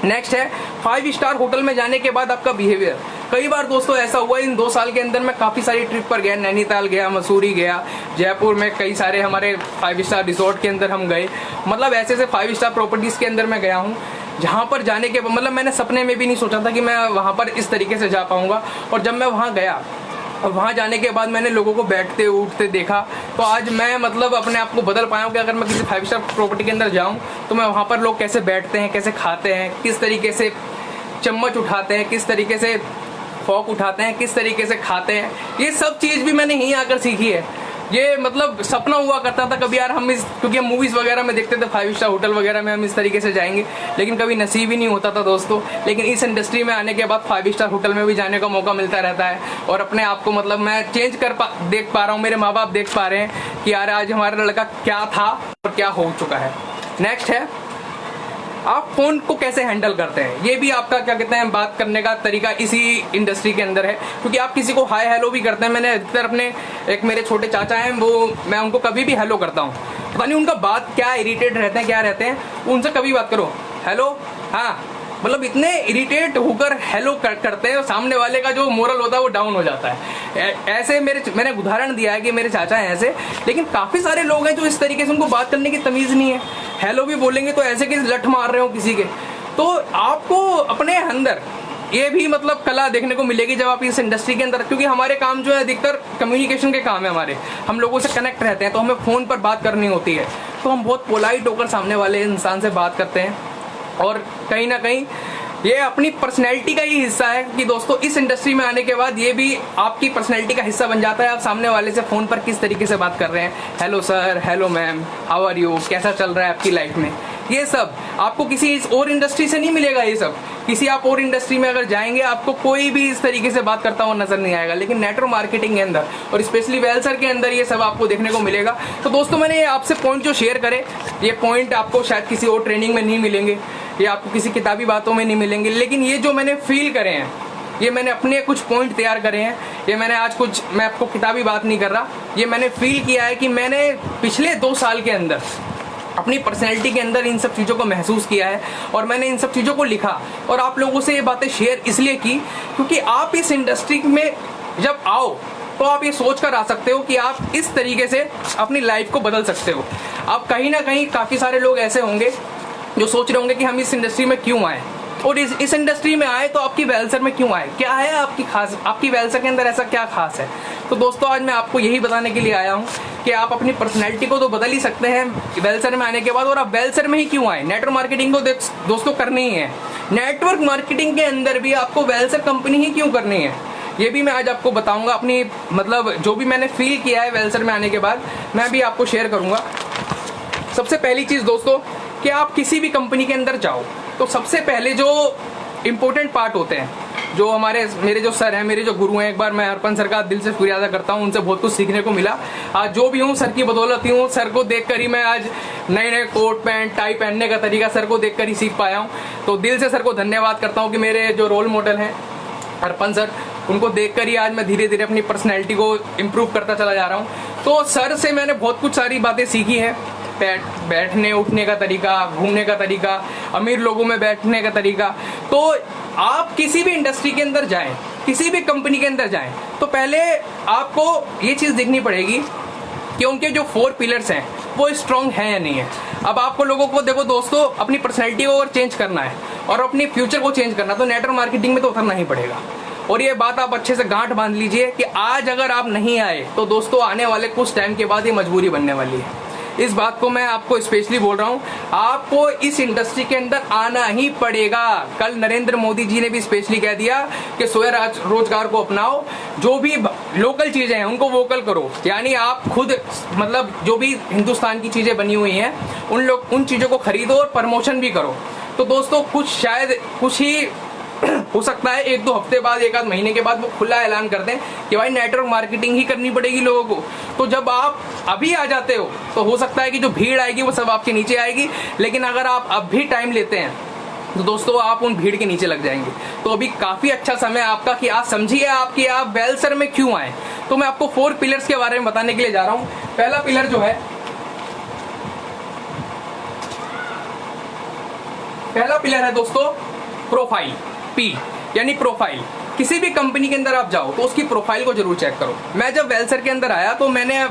नेक्स्ट है 5 स्टार होटल में जाने के बाद आपका बिहेवियर। कई बार दोस्तों ऐसा हुआ, इन 2 साल के अंदर मैं काफ़ी सारी ट्रिप पर गया, नैनीताल गया, मसूरी गया, जयपुर में कई सारे हमारे 5 स्टार रिजॉर्ट के अंदर हम गए, मतलब ऐसे 5 स्टार प्रॉपर्टीज़ के अंदर मैं गया हूँ, जहाँ पर जाने के मतलब मैंने सपने में भी नहीं सोचा था कि मैं वहाँ पर इस तरीके से जा पाऊँगा। और जब मैं वहाँ गया और वहाँ जाने के बाद मैंने लोगों को बैठते उठते देखा, तो आज मैं मतलब अपने आप को बदल पाया हूँ कि अगर मैं किसी 5 स्टार प्रॉपर्टी के अंदर जाऊँ तो मैं वहाँ पर लोग कैसे बैठते हैं, कैसे खाते हैं, किस तरीके से चम्मच उठाते हैं, किस तरीके से फॉक उठाते हैं, किस तरीके से खाते हैं, ये सब चीज़ भी मैंने यहीं आकर सीखी है। ये मतलब सपना हुआ करता था कभी यार हम क्योंकि हम मूवीज़ वगैरह में देखते थे 5 स्टार होटल वगैरह में हम इस तरीके से जाएंगे, लेकिन कभी नसीब ही नहीं होता था दोस्तों। लेकिन इस इंडस्ट्री में आने के बाद 5 स्टार होटल में भी जाने का मौका मिलता रहता है और अपने आप को मतलब मैं चेंज देख पा रहा हूँ, मेरे माँ बाप देख पा रहे हैं कि यार आज हमारा लड़का क्या था और क्या हो चुका है। नेक्स्ट है आप फोन को कैसे हैंडल करते हैं। ये भी आपका क्या कहते हैं बात करने का तरीका इसी इंडस्ट्री के अंदर है, क्योंकि आप किसी को हाय हेलो भी करते हैं। मैंने अधिकतर अपने एक मेरे छोटे चाचा हैं, वो मैं उनको कभी भी हेलो करता हूँ, पता नहीं उनका बात क्या इरिटेट रहते हैं, क्या रहते हैं, उनसे कभी बात करो हेलो, हाँ, मतलब इतने इरिटेट होकर हेलो करते हैं, सामने वाले का जो मोरल होता है वो डाउन हो जाता है। ऐसे मैंने उदाहरण दिया है कि मेरे चाचा हैं ऐसे, लेकिन काफ़ी सारे लोग हैं जो इस तरीके से उनको बात करने की तमीज़ नहीं है, हेलो भी बोलेंगे तो ऐसे कि लठ मार रहे हो किसी के। तो आपको अपने अंदर ये भी मतलब कला देखने को मिलेगी जब आप इस इंडस्ट्री के अंदर, क्योंकि हमारे काम जो है अधिकतर कम्युनिकेशन के काम है हमारे, हम लोगों से कनेक्ट रहते हैं, तो हमें फ़ोन पर बात करनी होती है, तो हम बहुत पोलाइट होकर सामने वाले इंसान से बात करते हैं। और कहीं ना कहीं ये अपनी पर्सनैलिटी का ही हिस्सा है कि दोस्तों इस इंडस्ट्री में आने के बाद ये भी आपकी पर्सनैलिटी का हिस्सा बन जाता है। आप सामने वाले से फ़ोन पर किस तरीके से बात कर रहे हैं, hello sir, hello ma'am, how are you, कैसा चल रहा है आपकी लाइफ में, ये सब आपको किसी और इंडस्ट्री से नहीं मिलेगा। ये सब किसी आप और इंडस्ट्री में अगर जाएंगे आपको कोई भी इस तरीके से बात करता हुआ नजर नहीं आएगा, लेकिन नेटवर्क मार्केटिंग के अंदर और स्पेशली वेलसर के अंदर ये सब आपको देखने को मिलेगा। तो दोस्तों मैंने आपसे पॉइंट जो शेयर करे, ये पॉइंट आपको शायद किसी और ट्रेनिंग में नहीं मिलेंगे, ये आपको किसी किताबी बातों में नहीं मिलेंगे, लेकिन ये जो मैंने फील करे हैं, ये मैंने अपने कुछ पॉइंट तैयार करे हैं, ये मैंने आज कुछ, मैं आपको किताबी बात नहीं कर रहा, ये मैंने फील किया है कि मैंने पिछले 2 साल के अंदर अपनी पर्सनैलिटी के अंदर इन सब चीज़ों को महसूस किया है और मैंने इन सब चीज़ों को लिखा और आप लोगों से ये बातें शेयर इसलिए की क्योंकि आप इस इंडस्ट्री में जब आओ तो आप ये सोच कर आ सकते हो कि आप इस तरीके से अपनी लाइफ को बदल सकते हो। आप कहीं ना कहीं काफ़ी सारे लोग ऐसे होंगे जो सोच रहे होंगे कि हम इस इंडस्ट्री में क्यों आए और इस इंडस्ट्री में आए तो आपकी वेलसर में क्यों आए, क्या है आपकी वेलसर के अंदर ऐसा क्या खास है। तो दोस्तों आज मैं आपको यही बताने के लिए आया हूँ कि आप अपनी पर्सनैलिटी को तो बदल ही सकते हैं वेलसर में आने के बाद, और आप वेलसर में ही क्यों आए। नेटवर्क मार्केटिंग तो दोस्तों करनी ही है, नेटवर्क मार्केटिंग के अंदर भी आपको वेलसर कंपनी ही क्यों करनी है, ये भी मैं आज आपको बताऊंगा। अपनी मतलब जो भी मैंने फील किया है वेलसर में आने के बाद, मैं भी आपको शेयर करूंगा। सबसे पहली चीज दोस्तों कि आप किसी भी कंपनी के अंदर जाओ तो सबसे पहले जो इम्पोर्टेंट पार्ट होते हैं, जो मेरे जो सर हैं, मेरे जो गुरु हैं, एक बार मैं अर्पण सर का दिल से शुक्रिया अदा करता हूँ, उनसे बहुत कुछ सीखने को मिला। आज जो भी हूँ सर की बदौलत ही हूँ। सर को देखकर ही मैं आज नए नए कोट पैंट टाई पहनने का तरीका सर को देखकर ही सीख पाया हूँ। तो दिल से सर को धन्यवाद करता हूँ कि मेरे जो रोल मॉडल हैं अर्पण सर, उनको देखकर ही आज मैं धीरे धीरे अपनी पर्सनैलिटी को इम्प्रूव करता चला जा रहा हूँ। तो सर से मैंने बहुत कुछ सारी बातें सीखी हैं, बैठने उठने का तरीका, घूमने का तरीका, अमीर लोगों में बैठने का तरीका। तो आप किसी भी इंडस्ट्री के अंदर जाएं, किसी भी कंपनी के अंदर जाएं, तो पहले आपको ये चीज़ देखनी पड़ेगी कि उनके जो 4 पिलर्स हैं वो स्ट्रॉन्ग हैं या नहीं है। अब आपको लोगों को देखो दोस्तों, अपनी पर्सनैलिटी को अगर चेंज करना है और अपनी फ्यूचर को चेंज करना है तो नेटवर्क मार्केटिंग में तो उतरना ही पड़ेगा। और ये बात आप अच्छे से गांठ बांध लीजिए कि आज अगर आप नहीं आए तो दोस्तों आने वाले कुछ टाइम के बाद ये मजबूरी बनने वाली है। इस बात को मैं आपको स्पेशली बोल रहा हूँ, आपको इस इंडस्ट्री के अंदर आना ही पड़ेगा। कल नरेंद्र मोदी जी ने भी स्पेशली कह दिया कि स्वयं रोजगार को अपनाओ, जो भी लोकल चीजें हैं उनको वोकल करो, यानी आप खुद मतलब जो भी हिंदुस्तान की चीजें बनी हुई हैं उन चीजों को खरीदो और प्रमोशन भी करो। तो दोस्तों कुछ ही हो सकता है 1-2 हफ्ते बाद, 1-आध महीने के बाद वो खुला ऐलान कर दें कि भाई नेटवर्क मार्केटिंग ही करनी पड़ेगी लोगों को। तो जब आप अभी आ जाते हो तो हो सकता है कि जो भीड़ आएगी वो सब आपके नीचे आएगी, लेकिन अगर आप अब भी टाइम लेते हैं तो दोस्तों आप उन भीड़ के नीचे लग जाएंगे। तो अभी काफी अच्छा समय आपका कि आप समझिए आप वेलसर में क्यों आए। तो मैं आपको 4 पिलर्स के बारे में बताने के लिए जा रहा हूँ। पहला पिलर जो है, दोस्तों प्रोफाइल, P यानी प्रोफाइल। किसी भी कंपनी के अंदर आप जाओ तो उसकी प्रोफाइल को जरूर चेक करो। मैं जब वेलसर के अंदर आया तो मैंने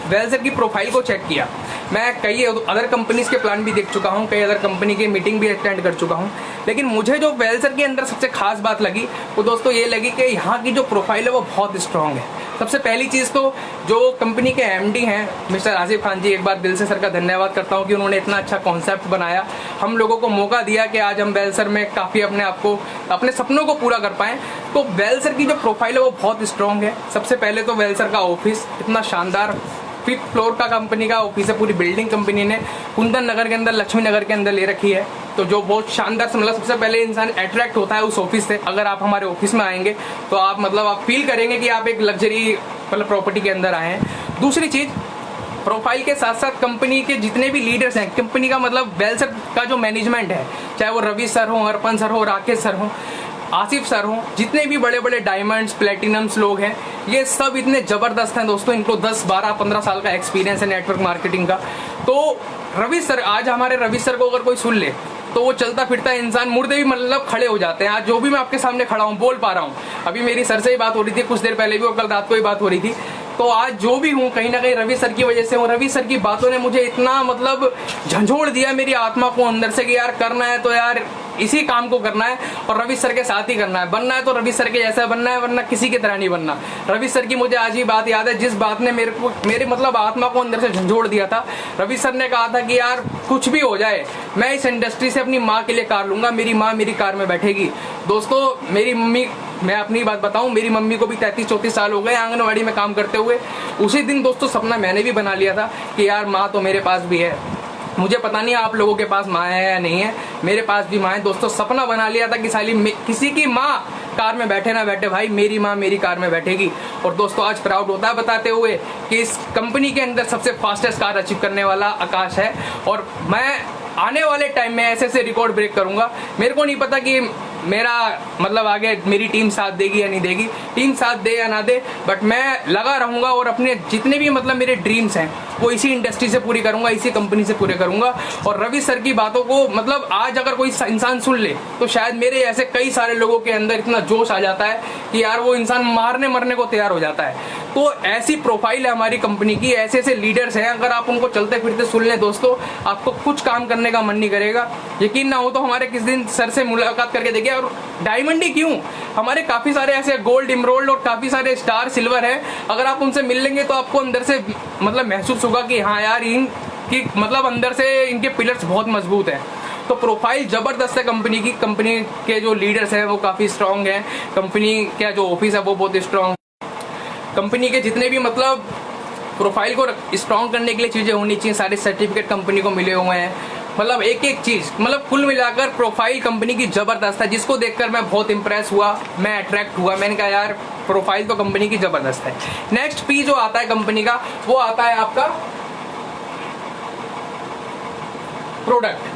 वेलसर की प्रोफाइल को चेक किया। मैं कई अदर कंपनीज के प्लान भी देख चुका हूँ, कई अदर कंपनी की मीटिंग भी अटेंड कर चुका हूँ, लेकिन मुझे जो वेलसर के अंदर सबसे खास बात लगी वो दोस्तों ये लगी कि यहाँ की जो प्रोफाइल है वो बहुत स्ट्रांग है। सबसे पहली चीज़ तो जो कंपनी के MD हैं मिस्टर आसिफ खान जी, एक बार दिल से सर का धन्यवाद करता हूँ कि उन्होंने इतना अच्छा कॉन्सेप्ट बनाया, हम लोगों को मौका दिया कि आज हम वेलसर में काफ़ी अपने सपनों को पूरा कर पाएँ। तो वेलसर की जो प्रोफाइल है वो बहुत स्ट्रांग है। सबसे पहले तो वेलसर का ऑफिस इतना शानदार 5th फ्लोर का कंपनी का ऑफिस है। पूरी बिल्डिंग कंपनी ने कुंदन नगर के अंदर, लक्ष्मी नगर के अंदर ले रखी है। तो जो बहुत शानदार, मतलब सबसे पहले इंसान अट्रैक्ट होता है उस ऑफिस से। अगर आप हमारे ऑफिस में आएंगे तो आप फील करेंगे कि आप एक लग्जरी मतलब प्रॉपर्टी के अंदर आए हैं। दूसरी चीज, प्रोफाइल के साथ साथ कंपनी के जितने भी लीडर्स हैं, कंपनी का मतलब वेलसर का जो मैनेजमेंट है, चाहे वो रवि सर हो, अर्पण सर हो, राकेश सर हो, आसिफ सर हो, जितने भी बड़े बड़े डायमंड्स प्लेटिनम्स लोग हैं, ये सब इतने जबरदस्त हैं दोस्तों। इनको 10, 12, 15 साल का एक्सपीरियंस है नेटवर्क मार्केटिंग का। तो रवि सर, आज हमारे रवि सर को अगर कोई सुन ले तो वो चलता फिरता इंसान, मुर्दे भी मतलब खड़े हो जाते हैं। आज जो भी मैं आपके सामने खड़ा हूँ, बोल पा रहा हूँ। अभी मेरी सर से ही बात हो रही थी कुछ देर पहले भी, और कल रात को ही बात हो रही थी। तो आज जो भी हूँ कहीं ना कहीं रवि सर की वजह से हूँ। रवि सर की बातों ने मुझे इतना मतलब झंझोड़ दिया मेरी आत्मा को अंदर से कि यार करना है तो यार इसी काम को करना है और रवि सर के साथ ही करना है। बनना है तो रवि सर के जैसा बनना है, वरना किसी की तरह नहीं बनना। रवि सर की मुझे आज ही बात याद है, जिस बात ने मेरे मतलब आत्मा को अंदर से झंझोड़ दिया था। रवि सर ने कहा था कि यार कुछ भी हो जाए, मैं इस इंडस्ट्री से अपनी माँ के लिए कार लूंगा, मेरी माँ मेरी कार में बैठेगी। दोस्तों मेरी मम्मी, मैं अपनी बात बताऊं, मेरी मम्मी को भी 33-34 साल हो गए आंगनवाड़ी में काम करते हुए। उसी दिन दोस्तों सपना मैंने भी बना लिया था कि यार माँ तो मेरे पास भी है। मुझे पता नहीं आप लोगों के पास माँ है या नहीं है, मेरे पास भी माँ है। दोस्तों सपना बना लिया था कि साली किसी की माँ कार में बैठे ना बैठे, भाई मेरी माँ मेरी कार में बैठेगी। और दोस्तों आज प्राउड होता है बताते हुए कि इस कंपनी के अंदर सबसे फास्टेस्ट कार अचीव करने वाला आकाश है। और मैं आने वाले टाइम में ऐसे ऐसे रिकॉर्ड ब्रेक करूंगा। मेरे को नहीं पता कि मेरा मतलब आगे मेरी टीम साथ देगी या नहीं देगी, टीम साथ दे या ना दे, बट मैं लगा रहूंगा और अपने जितने भी मतलब मेरे ड्रीम्स हैं वो इसी इंडस्ट्री से पूरी करूंगा, इसी कंपनी से पूरे करूंगा। और रवि सर की बातों को मतलब आज अगर कोई इंसान सुन ले तो शायद मेरे ऐसे कई सारे लोगों के अंदर इतना जोश आ जाता है कि यार वो इंसान मारने मरने को तैयार हो जाता है। तो ऐसी प्रोफाइल है हमारी कंपनी की, ऐसे ऐसे लीडर्स हैं, अगर आप उनको चलते फिरते सुन लें दोस्तों, आपको कुछ काम करने का मन नहीं करेगा। यकीन ना हो तो हमारे किस दिन सर से मुलाकात करके देखिए। और डायमंड ही क्यों, हमारे काफी सारे ऐसे गोल्ड, इमरोल्ड और काफी सारे स्टार, सिल्वर है। अगर आप उनसे मिल लेंगे तो आपको अंदर से मतलब महसूस होगा कि हाँ यार इनकी मतलब अंदर से इनके पिलर्स बहुत मजबूत हैं। तो प्रोफाइल जबरदस्त है कंपनी की। कंपनी के जो लीडर्स हैं वो काफी स्ट्रांग हैं, कंपनी का जो ऑफिस है वो बहुत स्ट्रांग, कंपनी के जितने भी मतलब प्रोफाइल को स्ट्रांग करने के लिए चीजें होनी चाहिए सारे सर्टिफिकेट कंपनी को मिले हुए हैं। मतलब एक एक चीज, मतलब कुल मिलाकर प्रोफाइल कंपनी की जबरदस्त है, जिसको देखकर मैं बहुत इंप्रेस हुआ, मैं अट्रैक्ट हुआ। मैंने कहा यार प्रोफाइल तो कंपनी की जबरदस्त है। नेक्स्ट पी जो आता है कंपनी का, वो आता है आपका प्रोडक्ट,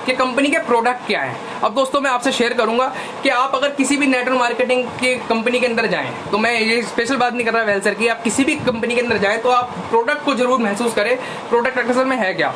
कि कंपनी के प्रोडक्ट क्या है। अब दोस्तों मैं आपसे शेयर करूंगा कि आप अगर किसी भी नेटवर्क मार्केटिंग की कंपनी के अंदर जाएं, तो मैं ये स्पेशल बात नहीं कर रहा वेलसर की, आप किसी भी कंपनी के अंदर जाएं तो आप प्रोडक्ट को जरूर महसूस करें, प्रोडक्ट असल में है क्या।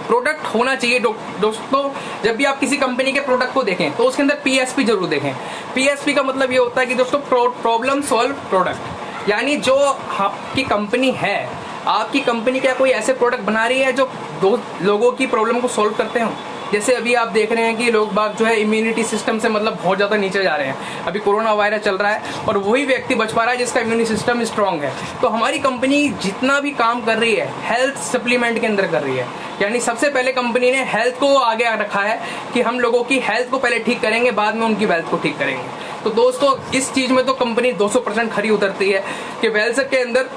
प्रोडक्ट होना चाहिए दोस्तों। जब भी आप किसी कंपनी के प्रोडक्ट को देखें तो उसके अंदर पीएसपी जरूर देखें। पीएसपी का मतलब ये होता है कि दोस्तों प्रॉब्लम सॉल्व प्रोडक्ट, यानी जो आपकी कंपनी है, आपकी कंपनी क्या कोई ऐसे प्रोडक्ट बना रही है जो दो लोगों की प्रॉब्लम को सॉल्व करते हो। जैसे अभी आप देख रहे हैं कि लोग बाग जो है इम्यूनिटी सिस्टम से मतलब बहुत ज्यादा नीचे जा रहे हैं। अभी कोरोना वायरस चल रहा है और वही व्यक्ति बच पा रहा है जिसका इम्यूनिटी सिस्टम स्ट्रांग है। तो हमारी कंपनी जितना भी काम कर रही है हेल्थ सप्लीमेंट के अंदर कर रही है, यानी सबसे पहले कंपनी ने हेल्थ को आगे रखा है कि हम लोगों की हेल्थ को पहले ठीक करेंगे, बाद में उनकी वेल्थ को ठीक करेंगे। तो दोस्तों इस चीज में तो कंपनी 200% खरी उतरती है कि वेलसर के अंदर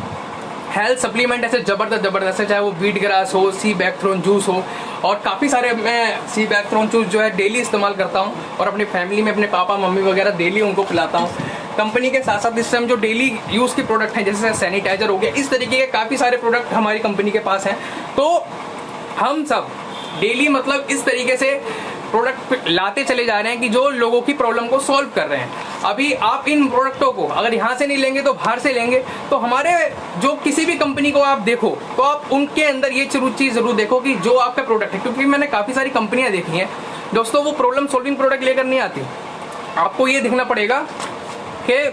हेल्थ सप्लीमेंट ऐसे जबरदस्त है, चाहे वो व्हीट ग्रास हो, सी बैकथ्रोन जूस हो, और काफ़ी सारे मैं सी बैकथ्रोन जूस जो है डेली इस्तेमाल करता हूँ और अपनी फैमिली में अपने पापा मम्मी वगैरह डेली उनको पिलाता हूँ। कंपनी के साथ साथ इस टाइम जो डेली यूज़ के प्रोडक्ट हैं जैसे सैनिटाइजर हो गया, इस तरीके के काफ़ी सारे प्रोडक्ट हमारी कंपनी के पास हैं। तो हम सब डेली मतलब इस तरीके से प्रोडक्ट लाते चले जा रहे हैं कि जो लोगों की प्रॉब्लम को सॉल्व कर रहे हैं। अभी आप इन प्रोडक्टों को अगर यहाँ से नहीं लेंगे तो बाहर से लेंगे, तो हमारे जो किसी भी कंपनी को आप देखो तो आप उनके अंदर ये चीज जरूर देखो कि जो आपका प्रोडक्ट है, क्योंकि मैंने काफी सारी कंपनियां देखी हैं दोस्तों, वो प्रॉब्लम सॉल्विंग प्रोडक्ट लेकर नहीं आती। आपको ये देखना पड़ेगा कि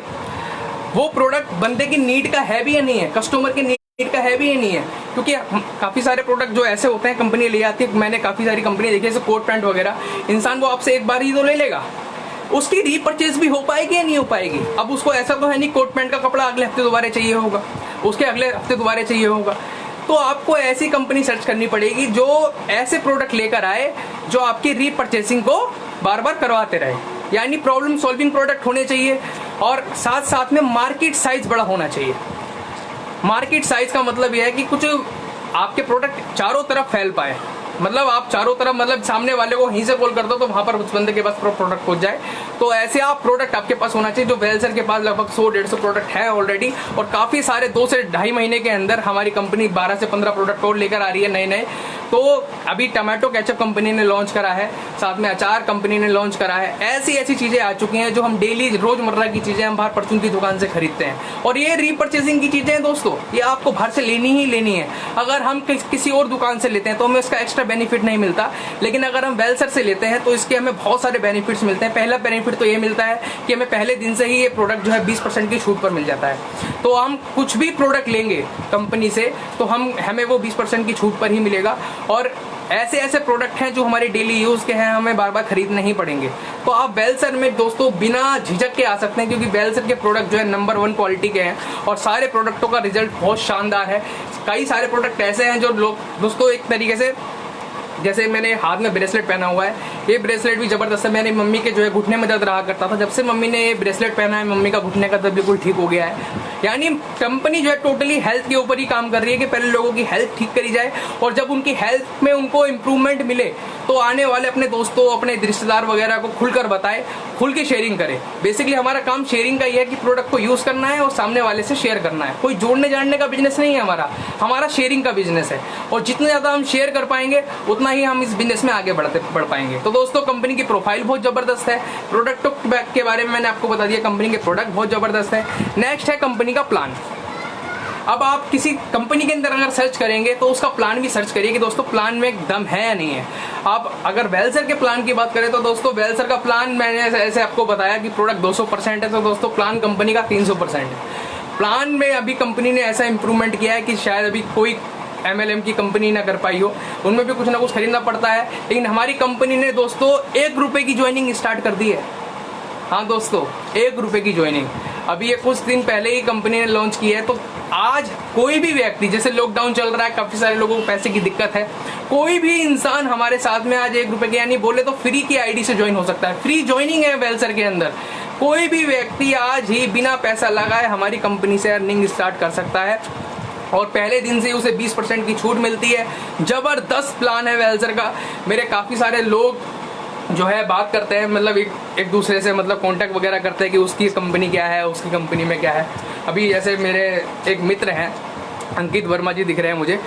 वो प्रोडक्ट बंदे की नीड का है भी या नहीं है, कस्टमर की नीड का है भी या नहीं है। क्योंकि काफी सारे प्रोडक्ट जो ऐसे होते हैं कंपनी ले आती है, मैंने काफी सारी कंपनी देखी जैसे कोट पैंट वगैरह, इंसान वो आपसे एक बार ही तो ले लेगा, उसकी रीपरचेज भी हो पाएगी या नहीं हो पाएगी। अब उसको ऐसा तो है नहीं कोट पैंट का कपड़ा अगले हफ्ते दोबारा चाहिए होगा, उसके अगले हफ्ते दोबारा चाहिए होगा। तो आपको ऐसी कंपनी सर्च करनी पड़ेगी जो ऐसे प्रोडक्ट लेकर आए जो आपकी रीपरचेसिंग को बार बार करवाते रहे, यानी प्रॉब्लम सॉल्विंग प्रोडक्ट होने चाहिए और साथ साथ में मार्केट साइज बड़ा होना चाहिए। मार्केट साइज का मतलब यह है कि कुछ आपके प्रोडक्ट चारों तरफ फैल पाए, मतलब आप चारों तरफ मतलब सामने वाले को यहीं से कॉल कर दो तो वहां पर उस बंदे के पास प्रोडक्ट पहुंच जाए। तो ऐसे आप प्रोडक्ट आपके पास होना चाहिए। जो वेलसर के पास लगभग 100-150 प्रोडक्ट है ऑलरेडी, और काफी सारे 2 से ढाई महीने के अंदर हमारी कंपनी 12 से 15 प्रोडक्ट और लेकर आ रही है नए नए। तो अभी टमाटो केचप कंपनी ने लॉन्च करा है, साथ में अचार कंपनी ने लॉन्च करा है। ऐसी ऐसी चीजें आ चुकी हैं जो हम डेली रोजमर्रा की चीजें हम बाहर परचून की दुकान से खरीदते हैं, और ये रीपरचेजिंग की चीजें हैं दोस्तों, ये आपको बाहर से लेनी ही लेनी है। अगर हम किसी और दुकान से लेते हैं तो हमें उसका एक्स्ट्रा बेनिफिट नहीं मिलता, लेकिन अगर हम वेलसर से लेते हैं तो इसके हमें बहुत सारे बेनिफिट्स मिलते हैं। पहला बेनिफिट तो ये मिलता है कि हमें पहले दिन से ही ये प्रोडक्ट जो है 20% की छूट पर मिल जाता है। तो हम कुछ भी प्रोडक्ट लेंगे कंपनी से तो हमें वो 20% की छूट पर ही मिलेगा, और ऐसे ऐसे प्रोडक्ट हैं जो हमारे डेली यूज के हैं, हमें बार बार खरीदने ही पड़ेंगे। तो आप वेलसर में दोस्तों बिना झिझक के आ सकते हैं, क्योंकि वेलसर के प्रोडक्ट जो है नंबर 1 क्वालिटी के हैं और सारे प्रोडक्टों का रिजल्ट बहुत शानदार है। कई सारे प्रोडक्ट ऐसे हैं जो लोग दोस्तों एक तरीके से, जैसे मैंने हाथ में ब्रेसलेट पहना हुआ है, ये ब्रेसलेट भी जबरदस्त है। मैंने मम्मी के जो है घुटने में दर्द रहा करता था, जब से मम्मी ने ये ब्रेसलेट पहना है मम्मी का घुटने का दर्द बिल्कुल ठीक हो गया है। यानी कंपनी जो है टोटली हेल्थ के ऊपर ही काम कर रही है कि पहले लोगों की हेल्थ ठीक करी जाए, और जब उनकी हेल्थ में उनको इम्प्रूवमेंट मिले तो आने वाले अपने दोस्तों अपने रिश्तेदार वगैरह को खुलकर बताए, खुल के शेयरिंग करे। बेसिकली हमारा काम शेयरिंग का ही है कि प्रोडक्ट को यूज करना है और सामने वाले से शेयर करना है। कोई जोड़ने जानने का बिजनेस नहीं है हमारा शेयरिंग का बिजनेस है, और जितना ज्यादा हम शेयर कर पाएंगे उतना ही हम इस बिजनेस में आगे बढ़ पाएंगे। तो दोस्तों कंपनी की प्रोफाइल बहुत जबरदस्त है, प्रोडक्ट के बारे में मैंने आपको बता दिया, कंपनी के प्रोडक्ट बहुत जबरदस्त है। नेक्स्ट है कंपनी का प्लान। अब आप किसी कंपनी के अंदर अगर सर्च करेंगे तो उसका प्लान भी सर्च करिए कि दोस्तों प्लान में दम है या नहीं है। आप अगर वेलसर के प्लान की बात करें तो दोस्तों वेलसर का प्लान मैंने ऐसे आपको बताया कि प्रोडक्ट 200% है, तो दोस्तों प्लान कंपनी का 300% है। प्लान में अभी कंपनी ने ऐसा इंप्रूवमेंट किया है कि शायद अभी कोई MLM की कंपनी ना कर पाई हो, उनमें भी कुछ ना कुछ खरीदना पड़ता है, लेकिन हमारी कंपनी ने दोस्तों 1 रुपए की ज्वाइनिंग स्टार्ट कर दी है। हाँ दोस्तों 1 रुपए की ज्वाइनिंग, अभी ये कुछ दिन पहले ही कंपनी ने लॉन्च की है। तो आज कोई भी व्यक्ति, जैसे लॉकडाउन चल रहा है, काफी सारे लोगों को पैसे की दिक्कत है, कोई भी इंसान हमारे साथ में आज 1 रुपए की यानी बोले तो फ्री की आईडी से ज्वाइन हो सकता है। फ्री ज्वाइनिंग है वेलसर के अंदर। कोई भी व्यक्ति आज ही बिना पैसा लगाए हमारी कंपनी से अर्निंग स्टार्ट कर सकता है और पहले दिन से उसे 20% की छूट मिलती है। जबरदस्त प्लान है वेलसर का। मेरे काफी सारे लोग जो है बात करते हैं, मतलब एक दूसरे से मतलब कांटेक्ट वगैरह करते हैं कि उसकी कंपनी क्या है, उसकी कंपनी में क्या है। अभी जैसे मेरे एक मित्र हैं, अंकित वर्मा जी दिख रहे हैं मुझे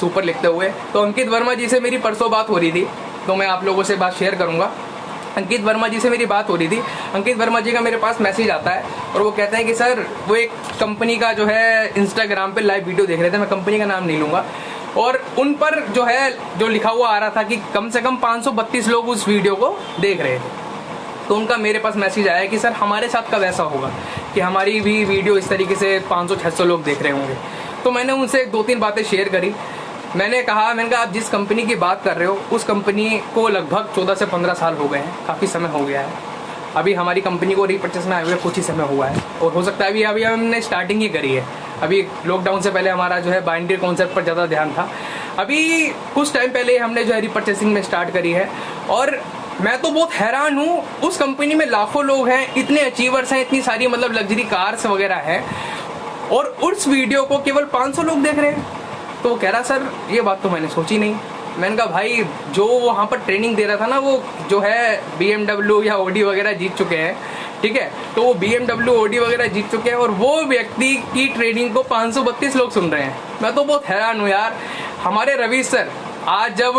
सुपर लिखते हुए, तो अंकित वर्मा जी से मेरी परसों बात हो रही थी, तो मैं आप लोगों से बात शेयर करूंगा। अंकित वर्मा जी से मेरी बात हो रही थी। अंकित वर्मा जी का मेरे पास मैसेज आता है और वो कहते हैं कि सर वो एक कंपनी का जो है इंस्टाग्राम पे लाइव वीडियो देख रहे थे, मैं कंपनी का नाम नहीं लूँगा, और उन पर जो है जो लिखा हुआ आ रहा था कि कम से कम 532 लोग उस वीडियो को देख रहे थे। तो उनका मेरे पास मैसेज आया कि सर हमारे साथ कब ऐसा होगा कि हमारी भी वीडियो इस तरीके से 500-600 लोग देख रहे होंगे। तो मैंने उनसे 2-3 बातें शेयर करी। मैंने कहा आप जिस कंपनी की बात कर रहे हो उस कंपनी को लगभग 14 से 15 साल हो गए हैं, काफ़ी समय हो गया है। अभी हमारी कंपनी को रीपर्चेस में आए हुए कुछ ही समय हुआ है और हो सकता है अभी हमने स्टार्टिंग ही करी है। अभी लॉकडाउन से पहले हमारा जो है बाइनरी कॉन्सेप्ट पर ज़्यादा ध्यान था। अभी कुछ टाइम पहले हमने जो है रीपर्चेसिंग में स्टार्ट करी है और मैं तो बहुत हैरान हूँ। उस कंपनी में लाखों लोग हैं, इतने अचीवर्स हैं, इतनी सारी मतलब लग्जरी कार्स वगैरह हैं और उस वीडियो को केवल 500 लोग देख रहे हैं। तो वो कह रहा सर ये बात तो मैंने सोची नहीं। मैंने कहा भाई जो वहाँ पर ट्रेनिंग दे रहा था ना, वो जो है BMW या Audi वगैरह जीत चुके हैं, ठीक है, तो वो BMW Audi वगैरह जीत चुके हैं और वो व्यक्ति की ट्रेनिंग को 532 लोग सुन रहे हैं। मैं तो बहुत हैरान हूँ यार। हमारे रवि सर आज जब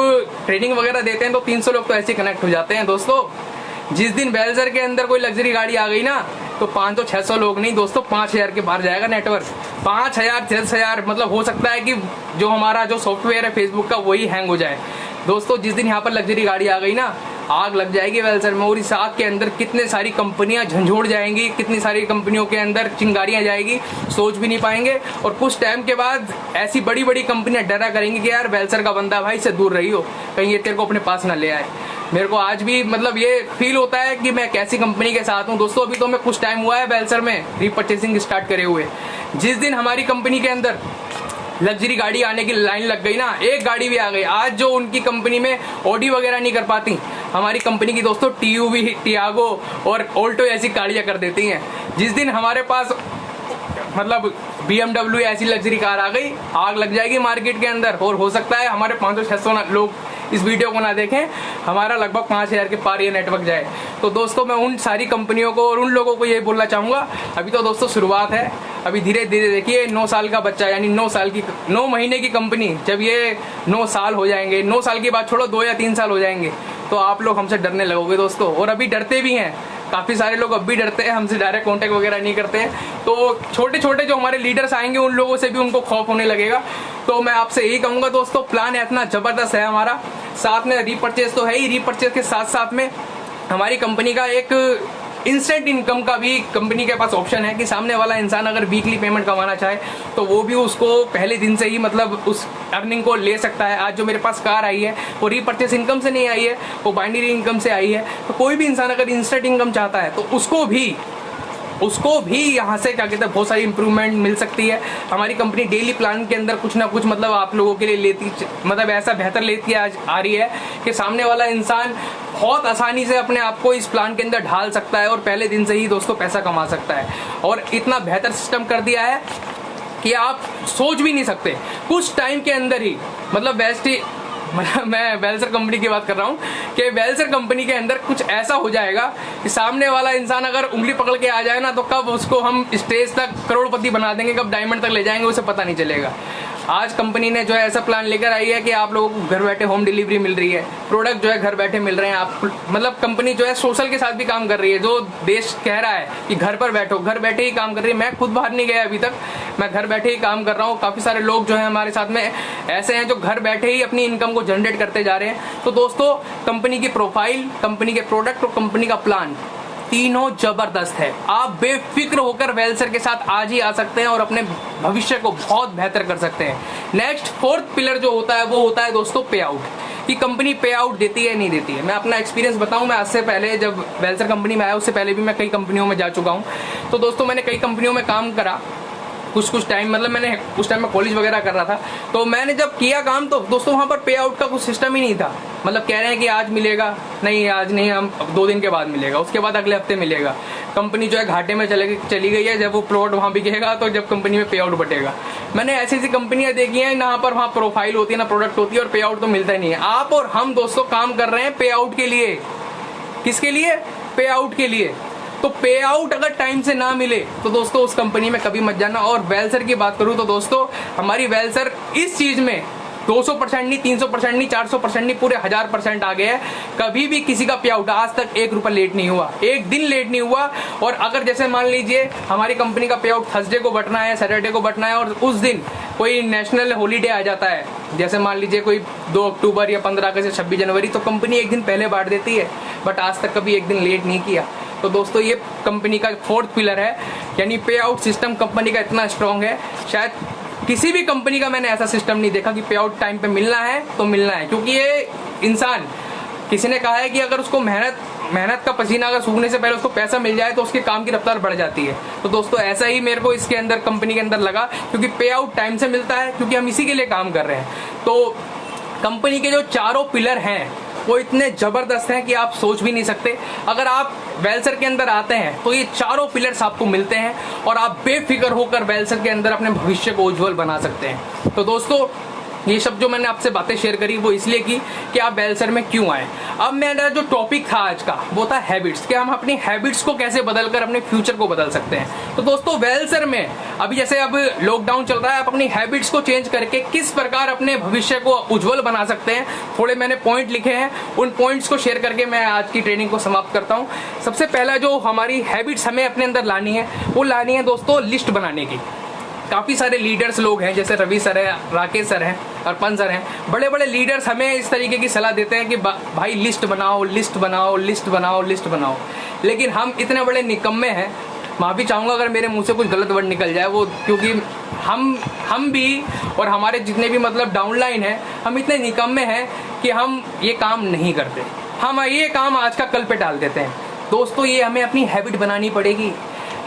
ट्रेनिंग वगैरह देते हैं तो 300 लोग तो ऐसे कनेक्ट हो जाते हैं। दोस्तों जिस दिन वेलसर के अंदर कोई लग्जरी गाड़ी आ गई ना तो 500-600 लोग नहीं दोस्तों, 5000 के बाहर जाएगा नेटवर्क। 5000-10,000 मतलब हो सकता है कि जो हमारा जो सॉफ्टवेयर है फेसबुक का वही हैंग हो जाए। दोस्तों जिस दिन यहाँ पर लग्जरी गाड़ी आ गई ना, आग लग जाएगी वेलसर में और इस आग के अंदर कितने सारी कंपनियां झंझोड़ जाएंगी, कितनी सारी कंपनियों के अंदर चिंगारियां जाएगी, सोच भी नहीं पाएंगे। और कुछ टाइम के बाद ऐसी बड़ी बड़ी कंपनियां डरा करेंगी कि यार वेलसर का बंदा भाई से दूर रही हो, कहीं ये तेरे को अपने पास ना ले आए। मेरे को आज भी मतलब ये फील होता है कि मैं कैसी कंपनी के साथ हूँ। दोस्तों अभी तो मैं कुछ टाइम हुआ है वेलसर में रीपर्चेसिंग स्टार्ट करे हुए। जिस दिन हमारी कंपनी के अंदर लग्जरी गाड़ी आने की लाइन लग गई ना, एक गाड़ी भी आ गई। आज जो उनकी कंपनी में ऑडी वगैरह नहीं कर पाती, हमारी कंपनी की दोस्तों TUV, टियागो और ऑल्टो ऐसी गाड़ियां कर देती हैं। जिस दिन हमारे पास मतलब BMW ऐसी लग्जरी कार आ गई, आग लग जाएगी मार्केट के अंदर। और हो सकता है हमारे 500-600 लोग इस वीडियो को ना देखें, हमारा लगभग 5000 के पार ये नेटवर्क जाए। तो दोस्तों मैं उन सारी कंपनियों को और उन लोगों को ये बोलना चाहूँगा, अभी तो दोस्तों शुरुआत है। अभी धीरे धीरे देखिए 9 साल का बच्चा यानी 9 महीने की कंपनी, जब ये 9 साल हो जाएंगे, 9 साल की बात छोड़ो 2 या 3 साल हो जाएंगे, तो आप लोग हमसे डरने लगोगे दोस्तों। और अभी डरते भी हैं, काफ़ी सारे लोग अब भी डरते हैं, हमसे डायरेक्ट कांटेक्ट वगैरह नहीं करते हैं। तो छोटे छोटे जो हमारे लीडर्स आएंगे उन लोगों से भी उनको खौफ होने लगेगा। तो मैं आपसे यही कहूँगा दोस्तों, प्लान इतना ज़बरदस्त है हमारा। साथ में रीपर्चेज तो है ही, रीपर्चेज के साथ साथ में हमारी कंपनी का एक इंस्टेंट इनकम का भी कंपनी के पास ऑप्शन है कि सामने वाला इंसान अगर वीकली पेमेंट कमाना चाहे तो वो भी उसको पहले दिन से ही मतलब उस अर्निंग को ले सकता है। आज जो मेरे पास कार आई है वो रीपर्चेस इनकम से नहीं आई है, वो बाइनरी इनकम से आई है। तो कोई भी इंसान अगर इंस्टेंट इनकम चाहता है तो उसको भी यहाँ से क्या कहते हैं बहुत सारी इंप्रूवमेंट मिल सकती है। हमारी कंपनी डेली प्लान के अंदर कुछ ना कुछ मतलब आप लोगों के लिए लेती मतलब ऐसा बेहतर लेती आज आ रही है कि सामने वाला इंसान बहुत आसानी से अपने आप को इस प्लान के अंदर ढाल सकता है और पहले दिन से ही दोस्तों पैसा कमा सकता है। और इतना बेहतर सिस्टम कर दिया है कि आप सोच भी नहीं सकते, कुछ टाइम के अंदर ही मतलब बेस्ट ही मैं वेलसर कंपनी की बात कर रहा हूँ कि वेलसर कंपनी के अंदर कुछ ऐसा हो जाएगा कि सामने वाला इंसान अगर उंगली पकड़ के आ जाए ना तो कब उसको हम स्टेज तक करोड़पति बना देंगे, कब डायमंड तक ले जाएंगे उसे पता नहीं चलेगा। आज कंपनी ने जो है ऐसा प्लान लेकर आई है कि आप लोगों को घर बैठे होम डिलीवरी मिल रही है, प्रोडक्ट जो है घर बैठे मिल रहे हैं। आप मतलब कंपनी जो है सोशल के साथ भी काम कर रही है। जो देश कह रहा है कि घर पर बैठो, घर बैठे ही काम कर रही है। मैं खुद बाहर नहीं गया अभी तक, मैं घर बैठे ही काम कर रहा हूँ। काफ़ी सारे लोग जो है हमारे साथ में ऐसे हैं जो घर बैठे ही अपनी इनकम को जनरेट करते जा रहे हैं। तो दोस्तों कंपनी की प्रोफाइल, कंपनी के प्रोडक्ट और कंपनी का प्लान तीनों जबरदस्त है। आप बेफिक्र होकर वेलसर के साथ आज ही आ सकते हैं और अपने भविष्य को बहुत बेहतर कर सकते हैं। नेक्स्ट 4th पिलर जो होता है वो होता है दोस्तों पे आउट, कि कंपनी पे आउट देती है नहीं देती है। मैं अपना एक्सपीरियंस बताऊं, मैं आज से पहले जब वेलसर कंपनी में आया उससे पहले भी मैं कई कंपनियों में जा चुका हूं। तो दोस्तों मैंने कई कंपनियों में काम करा, कुछ टाइम, मतलब मैंने उस टाइम में कॉलेज वगैरह कर रहा था, तो मैंने जब किया काम तो दोस्तों वहाँ पर पे आउट का कुछ सिस्टम ही नहीं था। मतलब कह रहे हैं कि आज मिलेगा, नहीं आज नहीं, हम 2 दिन के बाद मिलेगा, उसके बाद अगले हफ्ते मिलेगा। कंपनी जो है घाटे में चली गई है, जब वो प्रोडक्ट वहाँ बिकेगा तो जब कंपनी में पे आउट बटेगा। मैंने ऐसी ऐसी कंपनियां देखी हैं जहाँ पर वहाँ प्रोफाइल होती है ना प्रोडक्ट होती है और पे आउट तो मिलता ही नहीं है। आप और हम दोस्तों काम कर रहे हैं पे आउट के लिए। किसके लिए? पे आउट के लिए। तो पे आउट अगर टाइम से ना मिले तो दोस्तों उस कंपनी में कभी मत जाना। और वेलसर की बात करूं तो दोस्तों हमारी वेलसर इस चीज में 200% नहीं, 300% नहीं, 400% नहीं, पूरे 1000% आ गया है। कभी भी किसी का पे आउट आज तक 1 रुपया लेट नहीं हुआ, 1 दिन लेट नहीं हुआ। और अगर जैसे मान लीजिए हमारी कंपनी का पे आउट थर्सडे को बटना है, सैटरडे को बटना है और उस दिन कोई नेशनल हॉलीडे आ जाता है, जैसे मान लीजिए कोई 2 अक्टूबर या 15 अगस्त या 26 जनवरी, तो कंपनी 1 दिन पहले बांट देती है। बट आज तक कभी 1 दिन लेट नहीं किया। तो दोस्तों ये कंपनी का 4th पिलर है, यानी पे आउट सिस्टम कंपनी का इतना स्ट्रांग है, शायद किसी भी कंपनी का मैंने ऐसा सिस्टम नहीं देखा कि पे आउट टाइम पे मिलना है तो मिलना है। क्योंकि ये इंसान, किसी ने कहा है कि अगर उसको मेहनत का पसीना अगर सूखने से पहले उसको पैसा मिल जाए तो उसके काम की रफ्तार बढ़ जाती है। तो दोस्तों ऐसा ही मेरे को इसके अंदर कंपनी के अंदर लगा, क्योंकि पे आउट टाइम से मिलता है, क्योंकि हम इसी के लिए काम कर रहे हैं। तो कंपनी के जो 4 पिलर हैं वो इतने जबरदस्त हैं कि आप सोच भी नहीं सकते। अगर आप वेलसर के अंदर आते हैं तो ये 4 पिलर्स आपको मिलते हैं और आप बेफिक्र होकर वेलसर के अंदर अपने भविष्य को उज्जवल बना सकते हैं। तो दोस्तों ये सब जो मैंने आपसे बातें शेयर करी वो इसलिए की कि आप वेलसर में क्यों आए। अब मेरा जो टॉपिक था आज का वो था हैबिट्स, कि हम अपनी हैबिट्स को कैसे बदलकर अपने फ्यूचर को बदल सकते हैं। तो दोस्तों वेलसर में अभी जैसे अब लॉकडाउन चल रहा है, आप अपनी हैबिट्स को चेंज करके किस प्रकार अपने भविष्य को उज्जवल बना सकते हैं, थोड़े मैंने पॉइंट लिखे हैं, उन पॉइंट्स को शेयर करके मैं आज की ट्रेनिंग को समाप्त करता हूँ। सबसे पहला जो हमारी हैबिट्स हमें अपने अंदर लानी है वो लानी है दोस्तों लिस्ट बनाने की। काफ़ी सारे लीडर्स लोग हैं, जैसे रवि सर है, राकेश सर हैं, अर्पण सर हैं, बड़े बड़े लीडर्स हमें इस तरीके की सलाह देते हैं कि भाई लिस्ट बनाओ, लिस्ट बनाओ, लिस्ट बनाओ, लिस्ट बनाओ। लेकिन हम इतने बड़े निकम्मे हैं, माफ़ी चाहूँगा अगर मेरे मुंह से कुछ गलत वर्ड निकल जाए वो, क्योंकि हम भी और हमारे जितने भी मतलब डाउनलाइन हैं, हम इतने निकम्मे हैं कि हम ये काम नहीं करते। हम ये काम आज का कल पे डाल देते हैं। दोस्तों ये हमें अपनी हैबिट बनानी पड़ेगी।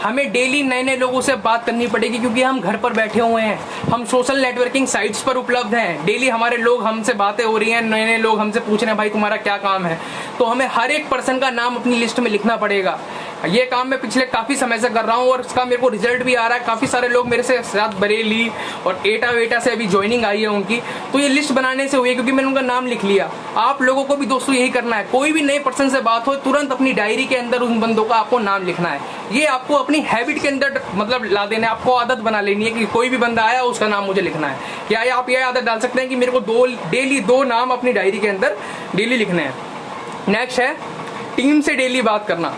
हमें डेली नए नए लोगों से बात करनी पड़ेगी, क्योंकि हम घर पर बैठे हुए हैं, हम सोशल नेटवर्किंग साइट्स पर उपलब्ध हैं। डेली हमारे लोग हमसे बातें हो रही हैं, नए नए लोग हमसे पूछ रहे हैं भाई तुम्हारा क्या काम है। तो हमें हर एक पर्सन का नाम अपनी लिस्ट में लिखना पड़ेगा। ये काम मैं पिछले काफ़ी समय से कर रहा हूँ और इसका मेरे को रिजल्ट भी आ रहा है। काफ़ी सारे लोग मेरे से साथ बरेली और एटा से अभी ज्वाइनिंग आई है उनकी, तो ये लिस्ट बनाने से हुई है क्योंकि मैंने उनका नाम लिख लिया। आप लोगों को भी दोस्तों यही करना है। कोई भी नए पर्सन से बात हो तुरंत अपनी डायरी के अंदर उन बंदों का आपको नाम लिखना है। ये आपको अपनी हैबिट के अंदर मतलब ला देना है, आपको आदत बना लेनी है कि कोई भी बंदा आया उसका नाम मुझे लिखना है। क्या आप ये आदत डाल सकते हैं कि मेरे को डेली 2 नाम अपनी डायरी के अंदर डेली लिखने हैं। नेक्स्ट है टीम से डेली बात करना।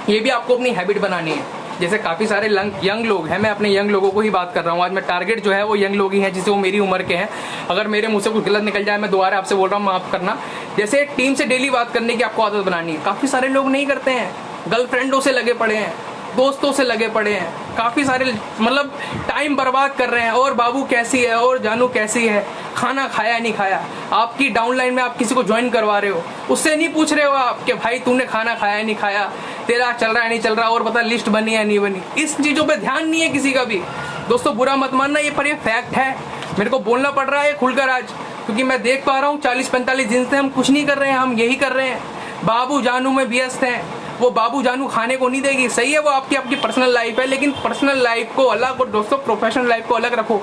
ये भी आपको अपनी हैबिट बनानी है। जैसे काफ़ी सारे यंग लोग हैं, मैं अपने यंग लोगों को ही बात कर रहा हूँ आज। मैं टारगेट जो है वो यंग लोग ही हैं, जिसे वो मेरी उम्र के हैं। अगर मेरे मुंह से कुछ गलत निकल जाए मैं दोबारा आपसे बोल रहा हूँ, माफ करना। जैसे टीम से डेली बात करने की आपको आदत बनानी है। काफ़ी सारे लोग नहीं करते हैं, गर्लफ्रेंडों से लगे पड़े हैं, दोस्तों से लगे पड़े हैं, काफ़ी सारे मतलब टाइम बर्बाद कर रहे हैं। और बाबू कैसी है, और जानू कैसी है, खाना खाया नहीं खाया। आपकी डाउनलाइन में आप किसी को ज्वाइन करवा रहे हो, उससे नहीं पूछ रहे हो आप कि भाई तूने खाना खाया नहीं खाया, तेरा चल रहा है नहीं चल रहा, और पता लिस्ट बनी है नहीं बनी। इस चीज़ों पे ध्यान नहीं है किसी का भी। दोस्तों बुरा मत मानना, ये पर ये फैक्ट है। मेरे को बोलना पड़ रहा है खुलकर आज, क्योंकि मैं देख पा रहा हूँ 40-45 दिन से हम कुछ नहीं कर रहे हैं, हम यही कर रहे हैं। बाबू जानू में व्यस्त हैं, वो बाबू जानू खाने को नहीं देगी। सही है, वो आपकी पर्सनल लाइफ है, लेकिन पर्सनल लाइफ को अलग और दोस्तों प्रोफेशनल लाइफ को अलग रखो।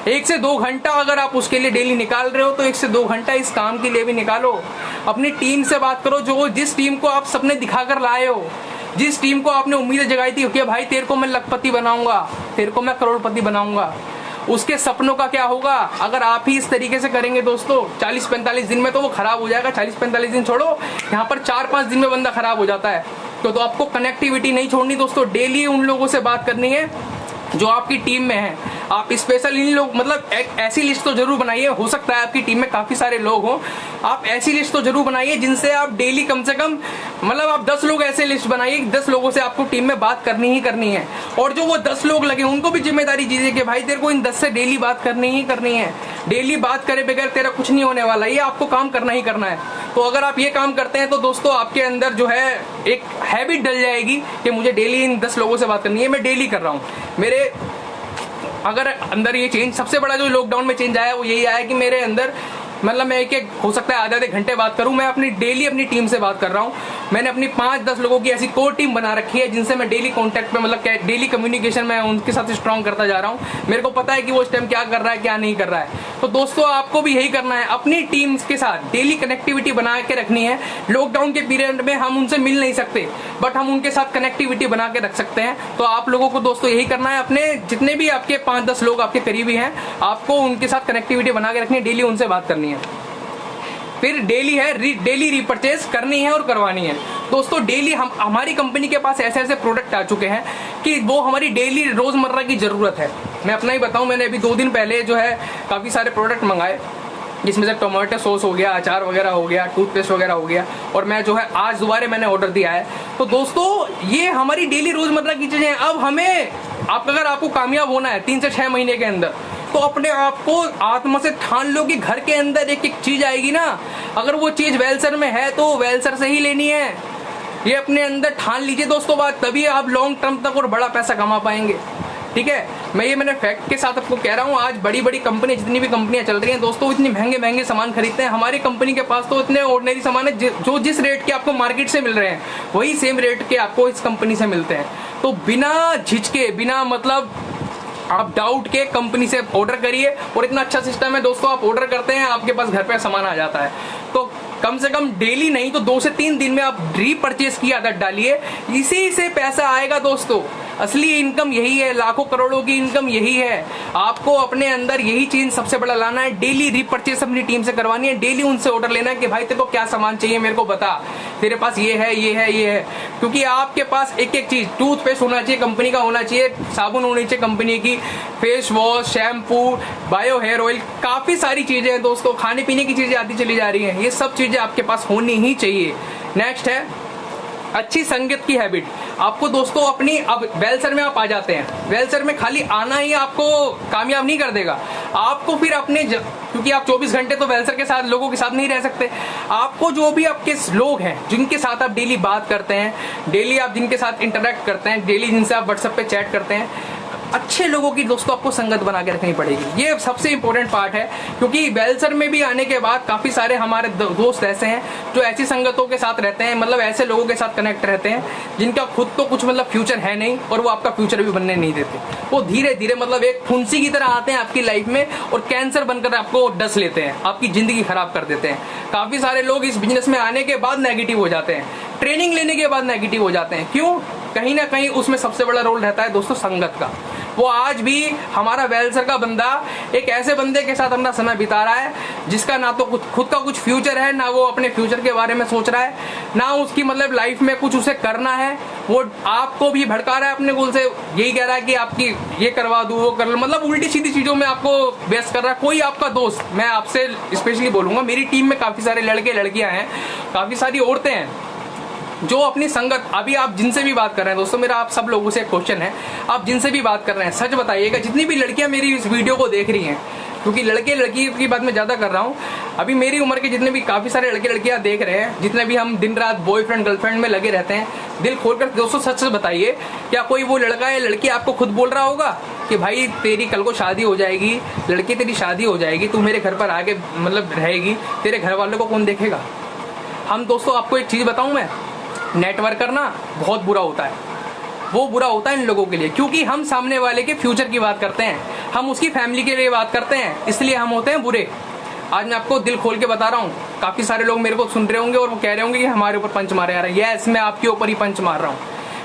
1 से 2 घंटा अगर आप उसके लिए डेली निकाल रहे हो तो 1 से 2 घंटा इस काम के लिए भी निकालो। अपनी टीम से बात करो, जो जिस टीम को आप सपने दिखाकर लाए हो, जिस टीम को आपने उम्मीदें जगाई थी कि भाई तेरे को मैं लखपति बनाऊंगा, तेरे को मैं करोड़पति बनाऊंगा, उसके सपनों का क्या होगा अगर आप ही इस तरीके से करेंगे। दोस्तों 40-45 दिन में तो वो खराब हो जाएगा। 40-45 दिन छोड़ो, यहाँ पर 4-5 दिन में बंदा खराब हो जाता है। तो आपको कनेक्टिविटी नहीं छोड़नी दोस्तों, डेली उन लोगों से बात करनी है जो आपकी टीम में है। आप स्पेशल इन लोग मतलब एक ऐसी लिस्ट तो जरूर बनाइए, हो सकता है आपकी टीम में काफ़ी सारे लोग हों, आप ऐसी लिस्ट तो जरूर बनाइए जिनसे आप डेली कम से कम मतलब आप 10 लोग ऐसे लिस्ट बनाइए, 10 लोगों से आपको टीम में बात करनी ही करनी है। और जो वो 10 लोग लगे उनको भी जिम्मेदारी दीजिए कि भाई तेरे को इन 10 से डेली बात करनी ही करनी है। डेली बात करे बगैर तेरा कुछ नहीं होने वाला, ये आपको काम करना ही करना है। तो अगर आप ये काम करते हैं तो दोस्तों आपके अंदर जो है एक हैबिट डल जाएगी कि मुझे डेली इन 10 लोगों से बात करनी है। मैं डेली कर रहा हूँ, मेरे अगर अंदर ये चेंज, सबसे बड़ा जो लॉकडाउन में चेंज आया वो यही आया कि मेरे अंदर मतलब मैं एक हो सकता है आधे घंटे बात करूं, मैं अपनी डेली अपनी टीम से बात कर रहा हूं। मैंने अपनी 5-10 लोगों की ऐसी कोर टीम बना रखी है जिनसे मैं डेली कांटेक्ट पे, मतलब डेली कम्युनिकेशन में उनके साथ स्ट्रांग करता जा रहा हूं। मेरे को पता है कि वो इस टाइम क्या कर रहा है, क्या नहीं कर रहा है। तो दोस्तों आपको भी यही करना है, अपनी टीम के साथ डेली कनेक्टिविटी बना के रखनी है। लॉकडाउन के पीरियड में हम उनसे मिल नहीं सकते, बट हम उनके साथ कनेक्टिविटी बना के रख सकते हैं। तो आप लोगों को दोस्तों यही करना है, अपने जितने भी आपके 5-10 लोग आपके करीबी हैं, आपको उनके साथ कनेक्टिविटी बना के रखनी है, डेली उनसे बात करनी है। फिर डेली है डेली रीपरचेज करनी है और करवानी है। दोस्तों डेली हमारी कंपनी के पास ऐसे ऐसे प्रोडक्ट आ चुके हैं कि वो हमारी डेली रोजमर्रा की जरूरत है। मैं अपना ही बताऊं, मैंने अभी 2 दिन पहले जो है काफी सारे प्रोडक्ट मंगाए, जिसमें से टोमेटो सॉस हो गया, अचार वगैरह हो गया, टूथपेस्ट वगैरह हो गया, और मैं जो है आज दोबारा मैंने ऑर्डर दिया है। तो दोस्तों ये हमारी डेली रोजमर्रा की चीजें हैं। अब हमें अगर आपको कामयाब होना है 3 से 6 महीने के अंदर, तो अपने आप को आत्मा से ठान लो कि घर के अंदर एक एक चीज आएगी ना, अगर वो चीज वेलसर में है तो वेलसर से ही लेनी है। ये अपने अंदर ठान लीजिए दोस्तों बात, तभी आप लॉन्ग टर्म तक और बड़ा पैसा कमा पाएंगे। ठीक है, मैंने फैक्ट के साथ आपको कह रहा हूँ। आज बड़ी बड़ी कंपनी, जितनी भी कंपनियां चल रही हैं दोस्तों, इतनी महंगे महंगे सामान खरीदते हैं। हमारी कंपनी के पास तो इतने ऑर्डिनरी सामान है जो जिस रेट के आपको मार्केट से मिल रहे हैं वही सेम रेट के आपको इस कंपनी से मिलते हैं। तो बिना झिझके, बिना मतलब आप डाउट के कंपनी से ऑर्डर करिए। और इतना अच्छा सिस्टम है दोस्तों, आप ऑर्डर करते हैं, आपके पास घर पे सामान आ जाता है। तो कम से कम डेली नहीं तो 2 से 3 दिन में आप रीपरचेज की आदत डालिए, इसी से पैसा आएगा दोस्तों। असली इनकम यही है, लाखों करोड़ों की इनकम यही है। आपको अपने अंदर यही चीज सबसे बड़ा लाना है, डेली रीपरचेज अपनी टीम से करवानी है। डेली उनसे ऑर्डर लेना है कि भाई तेरे को क्या सामान चाहिए, मेरे को बता, तेरे पास ये है, ये है, ये है। क्योंकि आपके पास एक एक चीज, टूथपेस्ट होना चाहिए कंपनी का, होना चाहिए साबुन होनी चाहिए कंपनी की, face wash, shampoo, bio hair oil, काफी सारी चीजें हैं दोस्तों। खाने पीने की चीजें आती चली जा रही हैं, ये सब चीजें आपके पास होनी ही चाहिए। नेक्स्ट है अच्छी संगत की हैबिट। आपको दोस्तों अपनी, अब वेलसर में आप आ जाते हैं, वेलसर में खाली आना ही आपको कामयाब नहीं कर देगा। आपको फिर अपने क्योंकि आप 24 घंटे तो वेलसर के साथ लोगों के साथ नहीं रह सकते, आपको जो भी आपके लोग हैं जिनके साथ आप डेली बात करते हैं, डेली आप जिनके साथ इंटरेक्ट करते हैं, डेली जिनसे आप व्हाट्सएप पे चैट करते हैं, अच्छे लोगों की दोस्तों आपको संगत बना के रखनी पड़ेगी। ये सबसे इंपॉर्टेंट पार्ट है, क्योंकि वेलसर में भी आने के बाद काफी सारे हमारे दोस्त ऐसे हैं जो ऐसी संगतों के साथ रहते हैं, मतलब ऐसे लोगों के साथ कनेक्ट रहते हैं जिनका खुद तो कुछ मतलब फ्यूचर है नहीं और वो आपका फ्यूचर भी बनने नहीं देते। वो धीरे धीरे मतलब एक फुंसी की तरह आते हैं आपकी लाइफ में और कैंसर बनकर आपको डस लेते हैं, आपकी जिंदगी खराब कर देते हैं। काफी सारे लोग इस बिजनेस में आने के बाद नेगेटिव हो जाते हैं, ट्रेनिंग लेने के बाद नेगेटिव हो जाते हैं। क्यों? कहीं ना कहीं उसमें सबसे बड़ा रोल रहता है दोस्तों संगत का। वो आज भी हमारा वेलसर का बंदा एक ऐसे बंदे के साथ अपना समय बिता रहा है जिसका ना तो खुद का कुछ फ्यूचर है, ना वो अपने फ्यूचर के बारे में सोच रहा है, ना उसकी मतलब लाइफ में कुछ उसे करना है। वो आपको भी भड़का रहा है अपने गोल से, यही कह रहा है कि आपकी ये करवा दूं, वो कर लो, मतलब उल्टी सीधी चीजों में आपको व्यस्त कर रहा है। कोई आपका दोस्त, मैं आपसे स्पेशली बोलूंगा, मेरी टीम में काफी सारे लड़के लड़कियां हैं, काफी सारी औरतें हैं जो अपनी संगत, अभी आप जिनसे भी बात कर रहे हैं दोस्तों, मेरा आप सब लोगों से एक क्वेश्चन है, आप जिनसे भी बात कर रहे हैं सच बताइएगा। जितनी भी लड़कियां मेरी इस वीडियो को देख रही हैं, क्योंकि लड़के लड़की की बात मैं ज्यादा कर रहा हूँ, अभी मेरी उम्र के जितने भी काफी सारे लड़के लड़कियां देख रहे हैं, जितने भी हम दिन रात बॉयफ्रेंड गर्लफ्रेंड में लगे रहते हैं, दिल खोलकर दोस्तों सच से बताइए, क्या कोई वो लड़का या लड़की आपको खुद बोल रहा होगा कि भाई तेरी कल को शादी हो जाएगी, लड़की तेरी शादी हो जाएगी, तू मेरे घर पर आके मतलब रहेगी, तेरे घर वालों को कौन देखेगा? हम दोस्तों आपको एक चीज बताऊं, मैं नेटवर्क करना बहुत बुरा होता है। वो बुरा होता है इन लोगों के लिए, क्योंकि हम सामने वाले के फ्यूचर की बात करते हैं, हम उसकी फैमिली के लिए बात करते हैं, इसलिए हम होते हैं बुरे। आज मैं आपको दिल खोल के बता रहा हूँ, काफी सारे लोग मेरे को सुन रहे होंगे और वो कह रहे होंगे कि हमारे ऊपर पंच मारे जा रहे हैं। यस, मैं आपके ऊपर ही पंच मार रहा हूँ,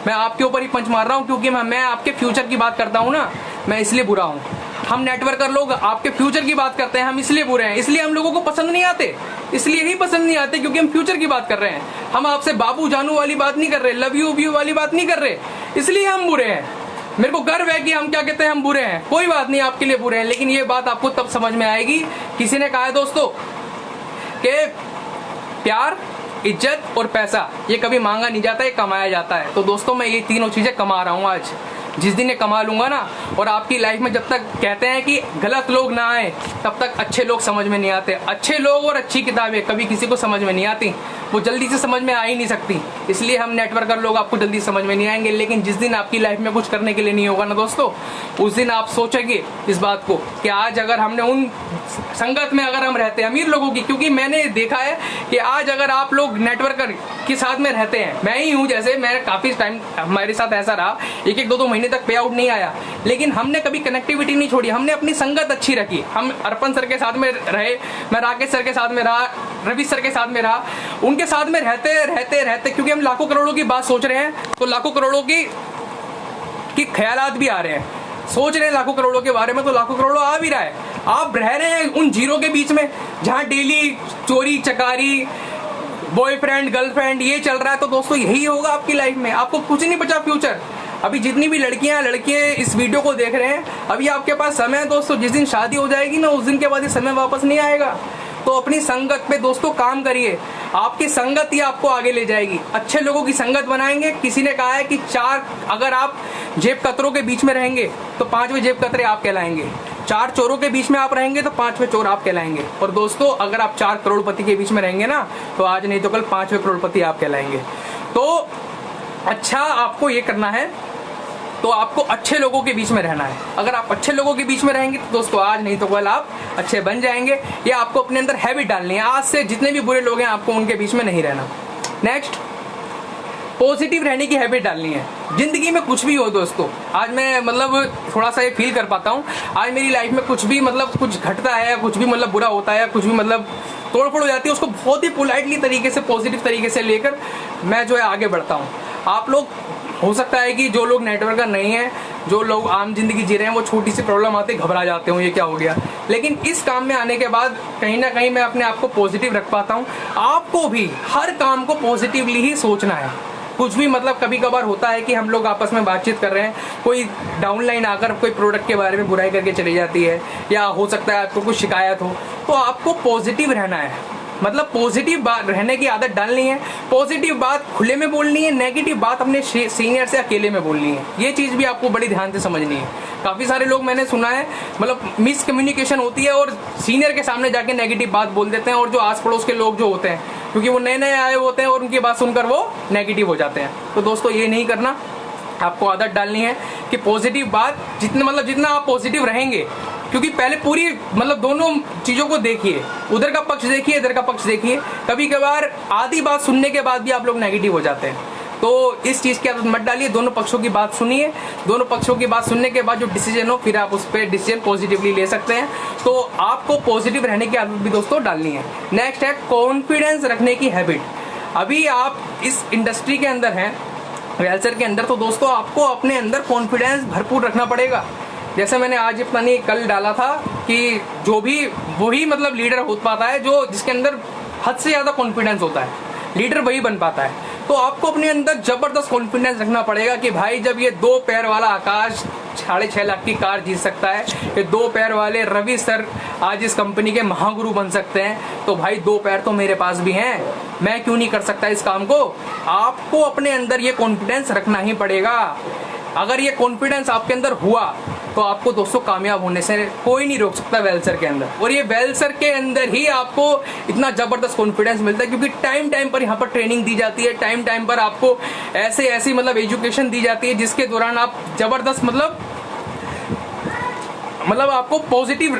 मैं आपके ऊपर ही पंच मार रहा हूँ, क्योंकि मैं आपके फ्यूचर की बात करता हूँ ना, मैं इसलिए बुरा हूँ। हम नेटवर्कर लोग आपके फ्यूचर की बात करते हैं, हम इसलिए बुरे हैं, इसलिए हम लोगों को पसंद नहीं आते, इसलिए ही पसंद नहीं आते क्योंकि हम फ्यूचर की बात कर रहे हैं। हम आपसे बाबू जानू वाली बात नहीं कर रहे, लव यू व्यू वाली बात नहीं कर रहे, इसलिए हम बुरे हैं। मेरे को गर्व है कि हम क्या कहते हैं, हम बुरे हैं। कोई बात नहीं, आपके लिए बुरे हैं, लेकिन ये बात आपको तब समझ में आएगी। किसी ने कहा है दोस्तों कि प्यार, इज्जत और पैसा ये कभी मांगा नहीं जाता, ये कमाया जाता है। तो दोस्तों मैं ये तीनों चीजें कमा रहा हूँ आज। जिस दिन ये कमा लूंगा ना, और आपकी लाइफ में जब तक कहते हैं कि गलत लोग ना आए, तब तक अच्छे लोग समझ में नहीं आते। अच्छे लोग और अच्छी किताबें कभी किसी को समझ में नहीं आती। वो जल्दी से समझ में आ ही नहीं सकती, इसलिए हम नेटवर्कर लोग आपको जल्दी समझ में नहीं आएंगे। लेकिन जिस दिन आपकी लाइफ में कुछ करने के लिए नहीं होगा ना दोस्तों, उस दिन आप सोचेंगे इस बात को कि आज अगर हमने उन संगत में अगर हम रहते हैं अमीर लोगों की, क्योंकि मैंने देखा है कि आज अगर आप लोग नेटवर्कर के साथ में रहते हैं, मैं ही हूँ जैसे, मैं काफी टाइम हमारे साथ ऐसा रहा, एक एक दो महीने तक पे आउट नहीं आया, लेकिन हमने कभी कनेक्टिविटी नहीं छोड़ी, हमने अपनी संगत अच्छी रखी। हम अर्पण सर के साथ में रहे, मैं राकेश सर के साथ में रहा, रवि सर के साथ में रहा, उनके साथ में रहते रहते रहते, क्योंकि हम लाखों करोड़ों की बात सोच रहे हैं तो लाखों करोड़ों की ख्यालात भी आ रहे हैं, सोच रहे हैं लाखों करोड़ों के बारे में तो लाखों करोड़ों आ भी रहा है। आप रह रहे हैं उन जीरो के बीच में जहां डेली चोरी चकारी, बॉयफ्रेंड गर्लफ्रेंड ये चल रहा है, तो दोस्तों यही होगा आपकी लाइफ में, आपको कुछ नहीं बचा फ्यूचर। अभी जितनी भी लड़कियां लड़के इस वीडियो को देख रहे हैं, अभी आपके पास समय है दोस्तों, जिस दिन शादी हो जाएगी ना उस दिन के बाद ये समय वापस नहीं आएगा। तो अपनी संगत पे दोस्तों काम करिए, आपकी संगत ही आपको आगे ले जाएगी। अच्छे लोगों की संगत बनाएंगे। किसी ने कहा है कि अगर आप जेब कतरों के बीच में रहेंगे तो 5वें जेब कतरे आप कहलाएंगे, 4 चोरों के बीच में आप रहेंगे तो 5वें चोर आप कहलाएंगे। और दोस्तों अगर आप 4 करोड़पति के बीच में रहेंगे ना तो आज नहीं तो कल 5वें करोड़पति आप कहलाएंगे। तो अच्छा आपको ये करना है, तो आपको अच्छे लोगों के बीच में रहना है। अगर आप अच्छे लोगों के बीच में रहेंगे तो दोस्तों आज नहीं तो कल आप अच्छे बन जाएंगे। या आपको अपने अंदर हैबिट डालनी है, आज से जितने भी बुरे लोग हैं आपको उनके बीच में नहीं रहना। नेक्स्ट, पॉजिटिव रहने की हैबिट डालनी है। जिंदगी में कुछ भी हो दोस्तों, आज मैं मतलब थोड़ा सा ये फील कर पाता हूँ, आज मेरी लाइफ में कुछ भी मतलब कुछ घटता है, कुछ भी मतलब बुरा होता है, कुछ भी मतलब तोड़फोड़ हो जाती है, उसको बहुत ही पोलाइटली तरीके से, पॉजिटिव तरीके से लेकर मैं जो है आगे बढ़ता हूँ। आप लोग हो सकता है कि जो लोग नेटवर्कर नहीं है, जो लोग आम जिंदगी जी रहे हैं, वो छोटी सी प्रॉब्लम आते घबरा जाते हो ये क्या हो गया, लेकिन इस काम में आने के बाद कहीं ना कहीं मैं अपने आप को पॉजिटिव रख पाता हूँ। आपको भी हर काम को पॉजिटिवली ही सोचना है। कुछ भी मतलब कभी कभार होता है कि हम लोग आपस में बातचीत कर रहे हैं, कोई डाउनलाइन आकर कोई प्रोडक्ट के बारे में बुराई करके चली जाती है, या हो सकता है आपको कुछ शिकायत हो, तो आपको पॉजिटिव रहना है। मतलब पॉजिटिव बात रहने की आदत डालनी है, पॉजिटिव बात खुले में बोलनी है, नेगेटिव बात अपने सीनियर से अकेले में बोलनी है। ये चीज़ भी आपको बड़ी ध्यान से समझनी है। काफ़ी सारे लोग मैंने सुना है मतलब मिसकम्युनिकेशन होती है और सीनियर के सामने जाके नेगेटिव बात बोल देते हैं, और जो आस पड़ोस के लोग जो होते हैं, क्योंकि वो नए नए आए होते हैं और उनकी बात सुनकर वो नेगेटिव हो जाते हैं। तो दोस्तों ये नहीं करना, आपको आदत डालनी है कि पॉजिटिव बात जितना आप पॉजिटिव रहेंगे, क्योंकि पहले पूरी मतलब दोनों चीज़ों को देखिए, उधर का पक्ष देखिए, इधर का पक्ष देखिए। कभी कभार आधी बात सुनने के बाद भी आप लोग नेगेटिव हो जाते हैं, तो इस चीज़ की आदत मत डालिए। दोनों पक्षों की बात सुनिए, दोनों पक्षों की बात सुनने के बाद जो डिसीजन हो फिर आप उस पर डिसीजन पॉजिटिवली ले सकते हैं। तो आपको पॉजिटिव रहने की आदत भी दोस्तों डालनी है। नेक्स्ट है कॉन्फिडेंस रखने की हैबिट। अभी आप इस इंडस्ट्री के अंदर हैं, वेलसर के अंदर, तो दोस्तों आपको अपने अंदर कॉन्फिडेंस भरपूर रखना पड़ेगा। जैसे मैंने आज पता नहीं कल डाला था कि जो भी वही मतलब लीडर हो पाता है जो जिसके अंदर हद से ज़्यादा कॉन्फिडेंस होता है, लीडर वही बन पाता है। तो आपको अपने अंदर जबरदस्त कॉन्फिडेंस रखना पड़ेगा कि भाई जब ये 2 पैर वाला आकाश 6.5 लाख की कार जीत सकता है, ये 2 पैर वाले रवि सर आज इस कंपनी के महागुरु बन सकते हैं, तो भाई 2 पैर तो मेरे पास भी हैं, मैं क्यों नहीं कर सकता इस काम को। आपको अपने अंदर ये कॉन्फिडेंस रखना ही पड़ेगा। अगर ये कॉन्फिडेंस आपके अंदर हुआ तो आपको दोस्तों कामयाब होने से कोई नहीं रोक सकता वेलसर के अंदर। और ये वेलसर के अंदर ही आपको इतना जबरदस्त कॉन्फिडेंस मिलता है, क्योंकि टाइम टाइम पर यहाँ पर ट्रेनिंग दी जाती है, टाइम टाइम पर आपको ऐसी मतलब एजुकेशन दी जाती है जिसके दौरान आप जबरदस्त मतलब आपको पॉजिटिव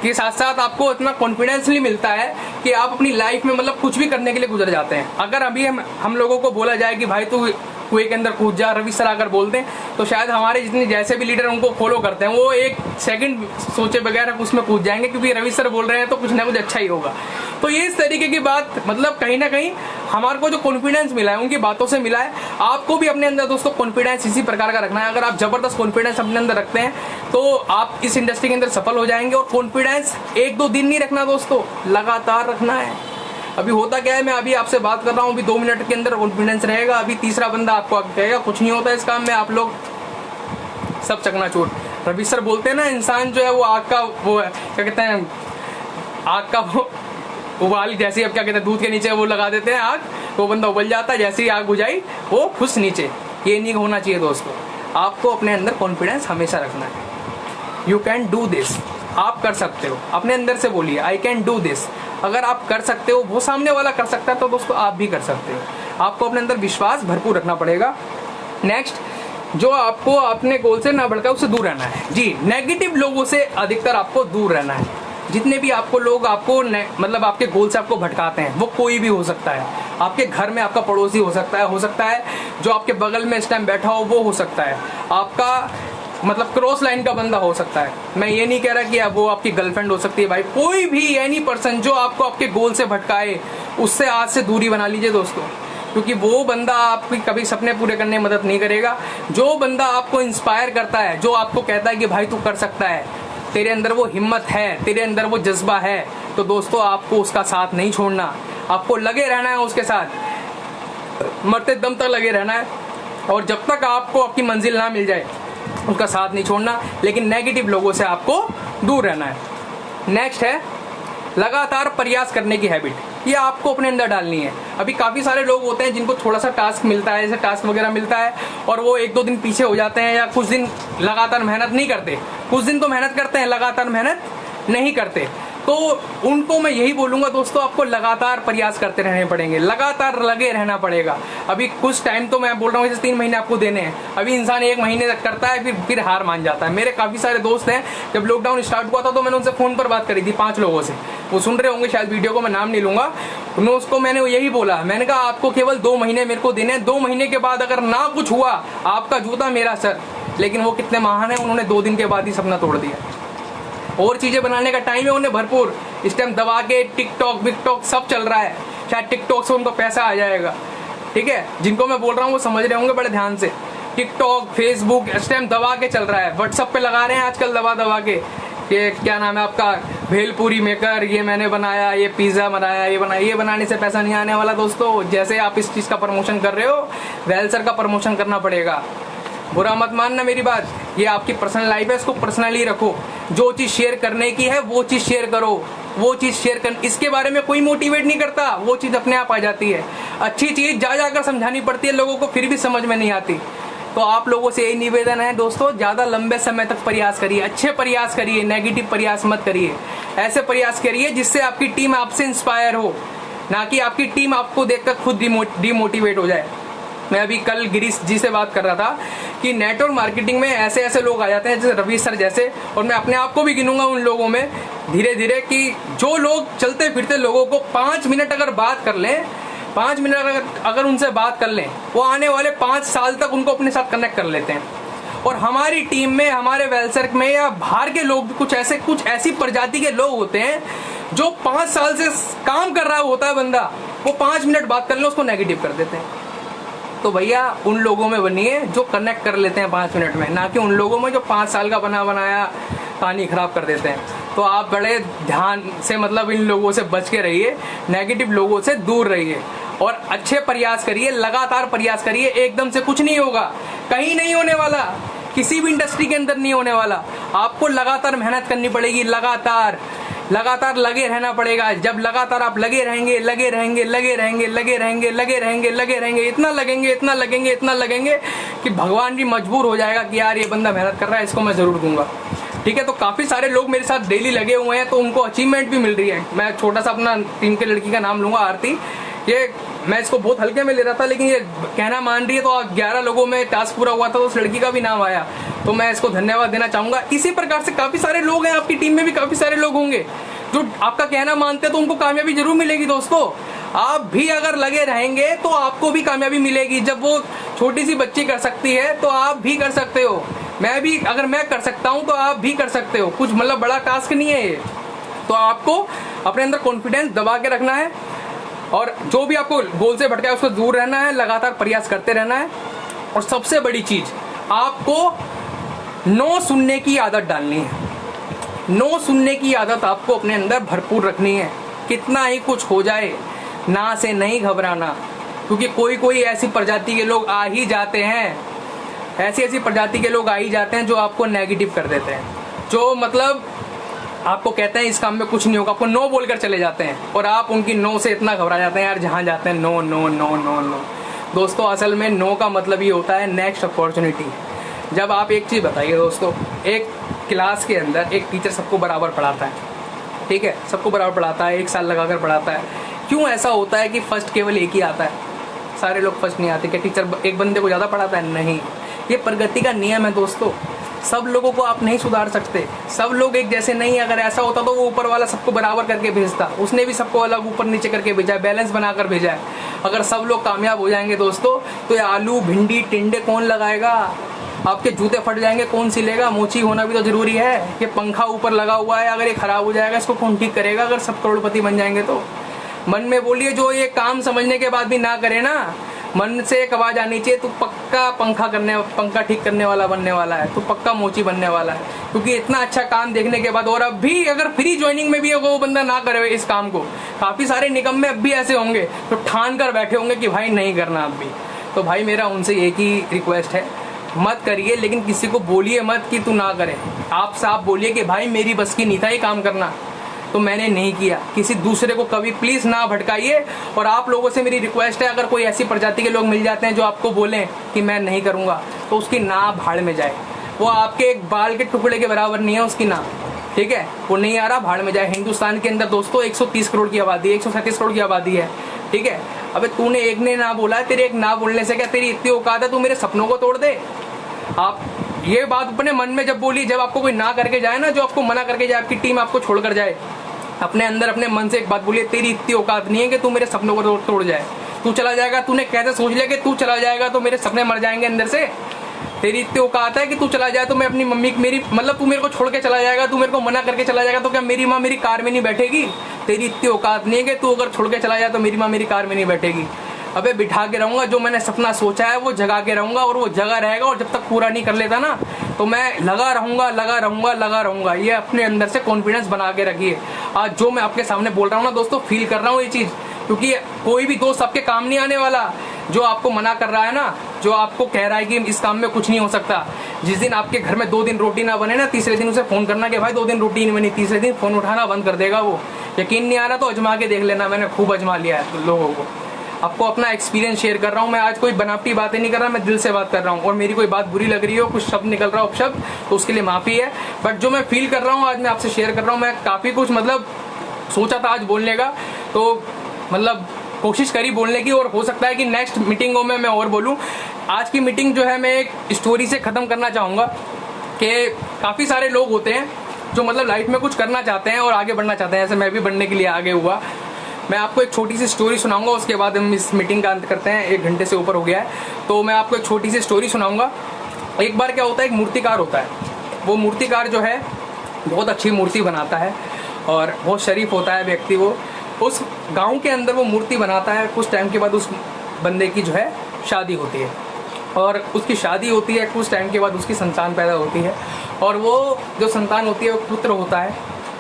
के साथ साथ आपको इतना कॉन्फिडेंस नहीं मिलता है कि आप अपनी लाइफ में मतलब कुछ भी करने के लिए गुजर जाते हैं। अगर अभी हम लोगों को बोला जाए कि भाई तू कुएं के अंदर कूद जा, रवि सर आकर बोलते हैं, तो शायद हमारे जितने जैसे भी लीडर उनको फॉलो करते हैं वो 1 सेकंड सोचे बगैर उसमें कूद जाएंगे, क्योंकि रवि सर बोल रहे हैं तो कुछ ना कुछ अच्छा ही होगा। तो ये इस तरीके की बात मतलब कहीं ना कहीं हमारे को जो कॉन्फिडेंस मिला है उनकी बातों से मिला है। आपको भी अपने अंदर दोस्तों कॉन्फिडेंस इसी प्रकार का रखना है। अगर आप जबरदस्त कॉन्फिडेंस अपने अंदर रखते हैं तो आप इस इंडस्ट्री के अंदर सफल हो जाएंगे। और कॉन्फिडेंस 1-2 दिन नहीं रखना दोस्तों, लगातार रखना है। अभी होता क्या है, मैं अभी आपसे बात कर रहा हूँ, अभी 2 मिनट के अंदर कॉन्फिडेंस रहेगा, अभी तीसरा बंदा आपको कहेगा कुछ नहीं होता इस काम में, आप लोग सब चकनाचूर। रवि सर बोलते हैं ना, इंसान जो है वो आग का वो क्या कहते हैं, आग का वो उबाल, जैसे अब क्या कहते हैं दूध के नीचे वो लगा देते हैं आग, तो बंदा उबल जाता है, जैसे ही आग बुझाई वो खुश नीचे। ये नहीं होना चाहिए दोस्तों। आपको अपने अंदर कॉन्फिडेंस हमेशा रखना है। यू कैन डू दिस, आप कर सकते हो। अपने अंदर से बोलिए आई कैन डू दिस, अगर आप कर सकते हो, वो सामने वाला कर सकता है, तो दोस्तों आप भी कर सकते हो। आपको अपने अंदर विश्वास भरपूर रखना पड़ेगा। नेक्स्ट, जो आपको अपने गोल से ना भड़का उससे दूर रहना है। जी, नेगेटिव लोगों से अधिकतर आपको दूर रहना है। जितने भी आपको लोग आपको मतलब आपके गोल से आपको भटकाते हैं, वो कोई भी हो सकता है। आपके घर में आपका पड़ोसी हो सकता है जो आपके बगल में इस टाइम बैठा हो वो हो सकता है, आपका मतलब क्रॉस लाइन का बंदा हो सकता है। मैं ये नहीं कह रहा कि वो आपकी गर्लफ्रेंड हो सकती है भाई, कोई भी एनी पर्सन जो आपको आपके गोल से भटकाए, उससे आज से दूरी बना लीजिए दोस्तों, क्योंकि वो बंदा आपकी कभी सपने पूरे करने में मदद नहीं करेगा। जो बंदा आपको इंस्पायर करता है, जो आपको कहता है कि भाई तू कर सकता है, तेरे अंदर वो हिम्मत है, तेरे अंदर वो जज्बा है, तो दोस्तों आपको उसका साथ नहीं छोड़ना, आपको लगे रहना है उसके साथ, मरते दम तक लगे रहना है। और जब तक आपको आपकी मंजिल ना मिल जाए उसका साथ नहीं छोड़ना, लेकिन नेगेटिव लोगों से आपको दूर रहना है। नेक्स्ट है लगातार प्रयास करने की हैबिट, ये आपको अपने अंदर डालनी है। अभी काफ़ी सारे लोग होते हैं जिनको थोड़ा सा टास्क मिलता है, जैसे टास्क वगैरह मिलता है, और वो 1-2 दिन पीछे हो जाते हैं या कुछ दिन लगातार मेहनत नहीं करते। कुछ दिन तो मेहनत करते हैं, लगातार मेहनत नहीं करते। तो उनको मैं यही बोलूँगा दोस्तों, आपको लगातार प्रयास करते रहने पड़ेंगे, लगातार लगे रहना पड़ेगा। अभी कुछ टाइम तो मैं बोल रहा हूँ जैसे 3 महीने आपको देने हैं, अभी इंसान 1 महीने तक करता है, फिर हार मान जाता है। मेरे काफ़ी सारे दोस्त हैं, जब लॉकडाउन स्टार्ट हुआ था तो मैंने उनसे फ़ोन पर बात करी थी 5 लोगों से, वो सुन रहे होंगे शायद वीडियो को, मैं नाम नहीं लूँगा। उसको मैंने यही बोला, मैंने कहा आपको केवल 2 महीने मेरे को देने हैं, 2 महीने के बाद अगर ना कुछ हुआ, आपका जूता मेरा सर। लेकिन वो कितने महान है, उन्होंने 2 दिन के बाद ही सपना तोड़ दिया। और चीज़ें बनाने का टाइम है उन्हें भरपूर, इस टाइम दबा के टिकटॉक विकटॉक सब चल रहा है, शायद टिकटॉक से उनको पैसा आ जाएगा। ठीक है, जिनको मैं बोल रहा हूँ वो समझ रहे होंगे बड़े ध्यान से। टिकटॉक फेसबुक इस टाइम दबा के चल रहा है, व्हाट्सअप पे लगा रहे हैं आजकल दबा के, ये क्या नाम है आपका, भेलपूरी मेकर, ये मैंने बनाया, ये पिज़्ज़ा बनाया, ये बनाया। ये बनाने से पैसा नहीं आने वाला दोस्तों। जैसे आप इस चीज़ का प्रमोशन कर रहे हो, वेलसर का प्रमोशन करना पड़ेगा। बुरा मत मानना मेरी बात, ये आपकी पर्सनल लाइफ है, इसको पर्सनली रखो। जो चीज़ शेयर करने की है वो चीज़ शेयर करो, वो चीज़ शेयर कर, इसके बारे में कोई मोटिवेट नहीं करता, वो चीज़ अपने आप आ जाती है। अच्छी चीज़ जा जाकर समझानी पड़ती है लोगों को, फिर भी समझ में नहीं आती। तो आप लोगों से यही निवेदन है दोस्तों, ज़्यादा लंबे समय तक प्रयास करिए, अच्छे प्रयास करिए, नेगेटिव प्रयास मत करिए। ऐसे प्रयास करिए जिससे आपकी टीम आपसे इंस्पायर हो, ना कि आपकी टीम आपको देखकर खुद डिमोटिवेट हो जाए। मैं अभी कल गिरीश जी से बात कर रहा था कि नेटवर्क मार्केटिंग में ऐसे ऐसे लोग आ जाते हैं जैसे रवि सर जैसे, और मैं अपने आप को भी गिनूंगा उन लोगों में धीरे धीरे, कि जो लोग चलते फिरते लोगों को 5 मिनट अगर बात कर लें, 5 मिनट अगर उनसे बात कर लें, वो आने वाले 5 साल तक उनको अपने साथ कनेक्ट कर लेते हैं। और हमारी टीम में, हमारे वेलसर में या बाहर के लोग, कुछ ऐसी प्रजाति के लोग होते हैं जो 5 साल से काम कर रहा होता है बंदा, वो 5 मिनट बात कर ले उसको नेगेटिव कर देते हैं। तो भैया उन लोगों में बनिए जो कनेक्ट कर लेते हैं 5 मिनट में, ना कि उन लोगों में जो 5 साल का बनाया कहानी खराब कर देते हैं। तो आप बड़े ध्यान से मतलब इन लोगों से बच के रहिए, नेगेटिव लोगों से दूर रहिए, और अच्छे प्रयास करिए, लगातार प्रयास करिए। एकदम से कुछ नहीं होगा, कहीं नहीं होने वाला, किसी भी इंडस्ट्री के अंदर नहीं होने वाला। आपको लगातार मेहनत करनी पड़ेगी, लगातार लगे रहना पड़ेगा। जब लगातार आप लगे रहेंगे, इतना लगेंगे कि भगवान भी मजबूर हो जाएगा कि यार ये बंदा मेहनत कर रहा है, इसको मैं जरूर दूंगा। ठीक है, तो काफी सारे लोग मेरे साथ डेली लगे हुए हैं, तो उनको अचीवमेंट भी मिल रही है। मैं छोटा सा अपना टीम के लड़की का नाम लूंगा, आरती। ये मैं इसको बहुत हल्के में ले रहा था, लेकिन ये कहना मान रही है, तो 11 लोगों में टास्क पूरा हुआ था, तो उस लड़की का भी नाम आया, तो मैं इसको धन्यवाद देना चाहूंगा। इसी प्रकार से काफी सारे लोग हैं, आपकी टीम में भी काफी सारे लोग होंगे जो आपका कहना मानते हैं, तो उनको कामयाबी जरूर मिलेगी दोस्तों। आप भी अगर लगे रहेंगे तो आपको भी कामयाबी मिलेगी। जब वो छोटी सी बच्ची कर सकती है तो आप भी कर सकते हो। अगर मैं कर सकता हूं तो आप भी कर सकते हो। कुछ मतलब बड़ा टास्क नहीं है ये। तो आपको अपने अंदर कॉन्फिडेंस दबा के रखना है, और जो भी आपको गोल से भटका है उसको दूर रहना है, लगातार प्रयास करते रहना है। और सबसे बड़ी चीज, आपको नो सुनने की आदत डालनी है। नो सुनने की आदत आपको अपने अंदर भरपूर रखनी है। कितना ही कुछ हो जाए, ना से नहीं घबराना, क्योंकि कोई ऐसी प्रजाति के लोग आ ही जाते हैं, ऐसी प्रजाति के लोग आ ही जाते हैं जो आपको नेगेटिव कर देते हैं, जो मतलब आपको कहते हैं इस काम में कुछ नहीं होगा, आपको नो बोलकर चले जाते हैं, और आप उनकी नो से इतना घबरा जाते हैं यार, जहाँ जाते हैं no no no no no. दोस्तों असल में नो का मतलब ये होता है नेक्स्ट अपॉर्चुनिटी। जब आप एक चीज़ बताइए दोस्तों, एक क्लास के अंदर एक टीचर सबको बराबर पढ़ाता है, ठीक है, सबको बराबर पढ़ाता है, 1 साल लगाकर पढ़ाता है। क्यों ऐसा होता है कि फर्स्ट केवल एक ही आता है, सारे लोग फर्स्ट नहीं आते? क्या टीचर एक बंदे को ज़्यादा पढ़ाता है? नहीं, ये प्रगति का नियम है दोस्तों। सब लोगों को आप नहीं सुधार सकते, सब लोग एक जैसे नहीं। अगर ऐसा होता तो वो ऊपर वाला सबको बराबर करके भेजता, उसने भी सबको अलग ऊपर नीचे करके भेजा है, बैलेंस बनाकर भेजा है। अगर सब लोग कामयाब हो जाएंगे दोस्तों, तो ये आलू भिंडी टिंडे कौन लगाएगा? आपके जूते फट जाएंगे, कौन सिलेगा? मोची होना भी तो जरूरी है। ये पंखा ऊपर लगा हुआ है, अगर ये खराब हो जाएगा इसको कौन ठीक करेगा? अगर सब करोड़पति बन जाएंगे तो मन में बोलिए, जो ये काम समझने के बाद भी ना करे ना, मन से एक आवाज आनी चाहिए, तू पक्का पंखा ठीक करने वाला बनने वाला है, तू पक्का मोची बनने वाला है। क्योंकि इतना अच्छा काम देखने के बाद, और अब भी अगर फ्री ज्वाइनिंग में भी वो बंदा ना करे इस काम को, काफी सारे निकम्मे अब भी ऐसे होंगे तो ठान कर बैठे होंगे कि भाई नहीं करना अब भी। तो भाई मेरा उनसे एक ही रिक्वेस्ट है, मत करिए, लेकिन किसी को बोलिए मत कि तू ना करे। आप साफ बोलिए कि भाई मेरी बस की नहीं था ये काम करना, तो मैंने नहीं किया। किसी दूसरे को कभी प्लीज ना भटकाइए। और आप लोगों से मेरी रिक्वेस्ट है, अगर कोई ऐसी प्रजाति के लोग मिल जाते हैं जो आपको बोलें कि मैं नहीं करूंगा, तो उसकी ना भाड़ में जाए। वो आपके एक बाल के टुकड़े के बराबर नहीं है उसकी ना, ठीक है? वो नहीं आ रहा, भाड़ में जाए। हिंदुस्तान के अंदर दोस्तों 130 करोड़ की आबादी है, 137 करोड़ की आबादी है, ठीक है? अबे तूने एक ने ना बोला, तेरे एक ना बोलने से क्या तेरी इतनी औकात है तू मेरे सपनों को तोड़ दे? आप ये बात अपने मन में जब बोली, जब आपको कोई ना करके जाए ना, जो आपको मना करके जाए, आपकी टीम आपको छोड़कर जाए, अपने अंदर अपने मन से एक बात बोलिए, तेरी इतनी औकात नहीं है कि तू मेरे सपनों को तोड़ जाए। तू चला जाएगा, तूने कैसे सोच लिया कि तू चला जाएगा तो मेरे सपने मर जाएंगे अंदर से? तेरी इतनी औकात है कि तू चला जाए तो मैं अपनी मम्मी, मेरी मतलब तू मेरे को छोड़ के चला जाएगा, तू मेरे को मना करके चला जाएगा तो क्या मेरी माँ मेरी कार में नहीं बैठेगी? तेरी इतनी औकात नहीं है कि तू अगर छोड़ के चला जाए तो मेरी माँ मेरी कार में नहीं बैठेगी। अबे बिठा के रहूंगा, जो मैंने सपना सोचा है वो जगा के रहूंगा, और वो जगा रहेगा। और जब तक पूरा नहीं कर लेता ना, तो मैं लगा रहूंगा। ये अपने अंदर से कॉन्फिडेंस बना के रखिए। आज जो मैं आपके सामने बोल रहा हूँ ना दोस्तों, फील कर रहा हूँ ये चीज, क्योंकि कोई भी दोस्त आपके काम नहीं आने वाला। जो आपको मना कर रहा है ना, जो आपको कह रहा है कि इस काम में कुछ नहीं हो सकता, जिस दिन आपके घर में 2 दिन रोटी ना बने ना, तीसरे दिन उसे फोन करना कि भाई 2 दिन रोटी नहीं बनी, तीसरे दिन फोन उठाना बंद कर देगा वो। यकीन नहीं आ रहा तो अजमा के देख लेना, मैंने खूब अजमा लिया है लोगों को। आपको अपना एक्सपीरियंस शेयर कर रहा हूँ मैं। आज कोई बनावटी बातें नहीं कर रहा, मैं दिल से बात कर रहा हूँ। और मेरी कोई बात बुरी लग रही हो, कुछ शब्द निकल रहा हो अपशब्द, तो उसके लिए माफी है। बट जो मैं फील कर रहा हूँ आज मैं आपसे शेयर कर रहा हूँ। मैं काफ़ी कुछ मतलब सोचा था आज बोलने का, तो मतलब कोशिश करी बोलने की, और हो सकता है कि नेक्स्ट मीटिंगों में मैं और बोलूँ। आज की मीटिंग जो है मैं एक स्टोरी से ख़त्म करना चाहूँगा कि काफ़ी सारे लोग होते हैं जो मतलब लाइफ में कुछ करना चाहते हैं और आगे बढ़ना चाहते हैं, जैसे मैं भी बढ़ने के लिए आगे हुआ। मैं आपको एक छोटी सी स्टोरी सुनाऊंगा, उसके बाद हम इस मीटिंग का अंत करते हैं। 1 घंटे से ऊपर हो गया है, तो मैं आपको एक छोटी सी स्टोरी सुनाऊंगा। एक बार क्या होता है, एक मूर्तिकार होता है। वो मूर्तिकार जो है बहुत अच्छी मूर्ति बनाता है और बहुत शरीफ होता है व्यक्ति। वो उस गांव के अंदर वो मूर्ति बनाता है। कुछ टाइम के बाद उस बंदे की जो है शादी होती है, और उसकी शादी होती है। कुछ टाइम के बाद उसकी संतान पैदा होती है, और वो जो संतान होती है वो पुत्र होता है।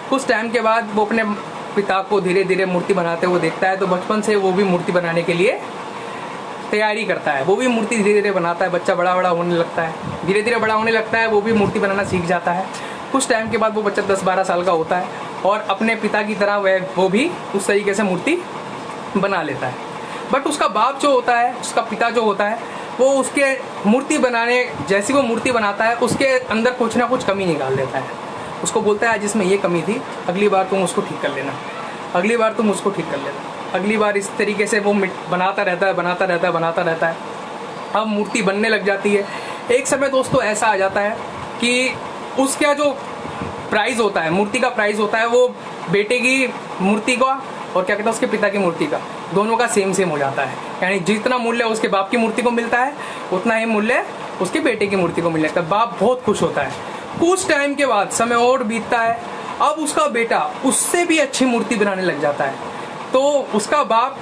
कुछ टाइम के बाद वो अपने पिता को धीरे धीरे मूर्ति बनाते हुए देखता है, तो बचपन से वो भी मूर्ति बनाने के लिए तैयारी करता है। वो भी मूर्ति धीरे धीरे बनाता है। बच्चा बड़ा होने लगता है, धीरे धीरे बड़ा होने लगता है, वो भी मूर्ति बनाना सीख जाता है। कुछ टाइम के बाद वो बच्चा 10-12 साल का होता है, और अपने पिता की तरह वो भी उस तरीके से मूर्ति बना लेता है। बट उसका बाप जो होता है, उसका पिता जो होता है, वो उसके मूर्ति बनाने, जैसी वो मूर्ति बनाता है उसके अंदर कुछ ना कुछ कमी निकाल देता है। उसको बोलता है आज इसमें ये कमी थी, अगली बार तुम उसको ठीक कर लेना, अगली बार तुम उसको ठीक कर लेना, अगली बार। इस तरीके से वो बनाता रहता है। अब मूर्ति बनने लग जाती है। एक समय दोस्तों ऐसा आ जाता है कि उसका जो प्राइस होता है, मूर्ति का प्राइस होता है, वो बेटे की मूर्ति का और क्या कहता है उसके पिता की मूर्ति का, दोनों का सेम हो जाता है। यानी जितना मूल्य उसके बाप की मूर्ति को मिलता है, उतना ही मूल्य उसके बेटे की मूर्ति को मिलने लगता है। बाप बहुत खुश होता है। कुछ टाइम के बाद समय और बीतता है, अब उसका बेटा उससे भी अच्छी मूर्ति बनाने लग जाता है। तो उसका बाप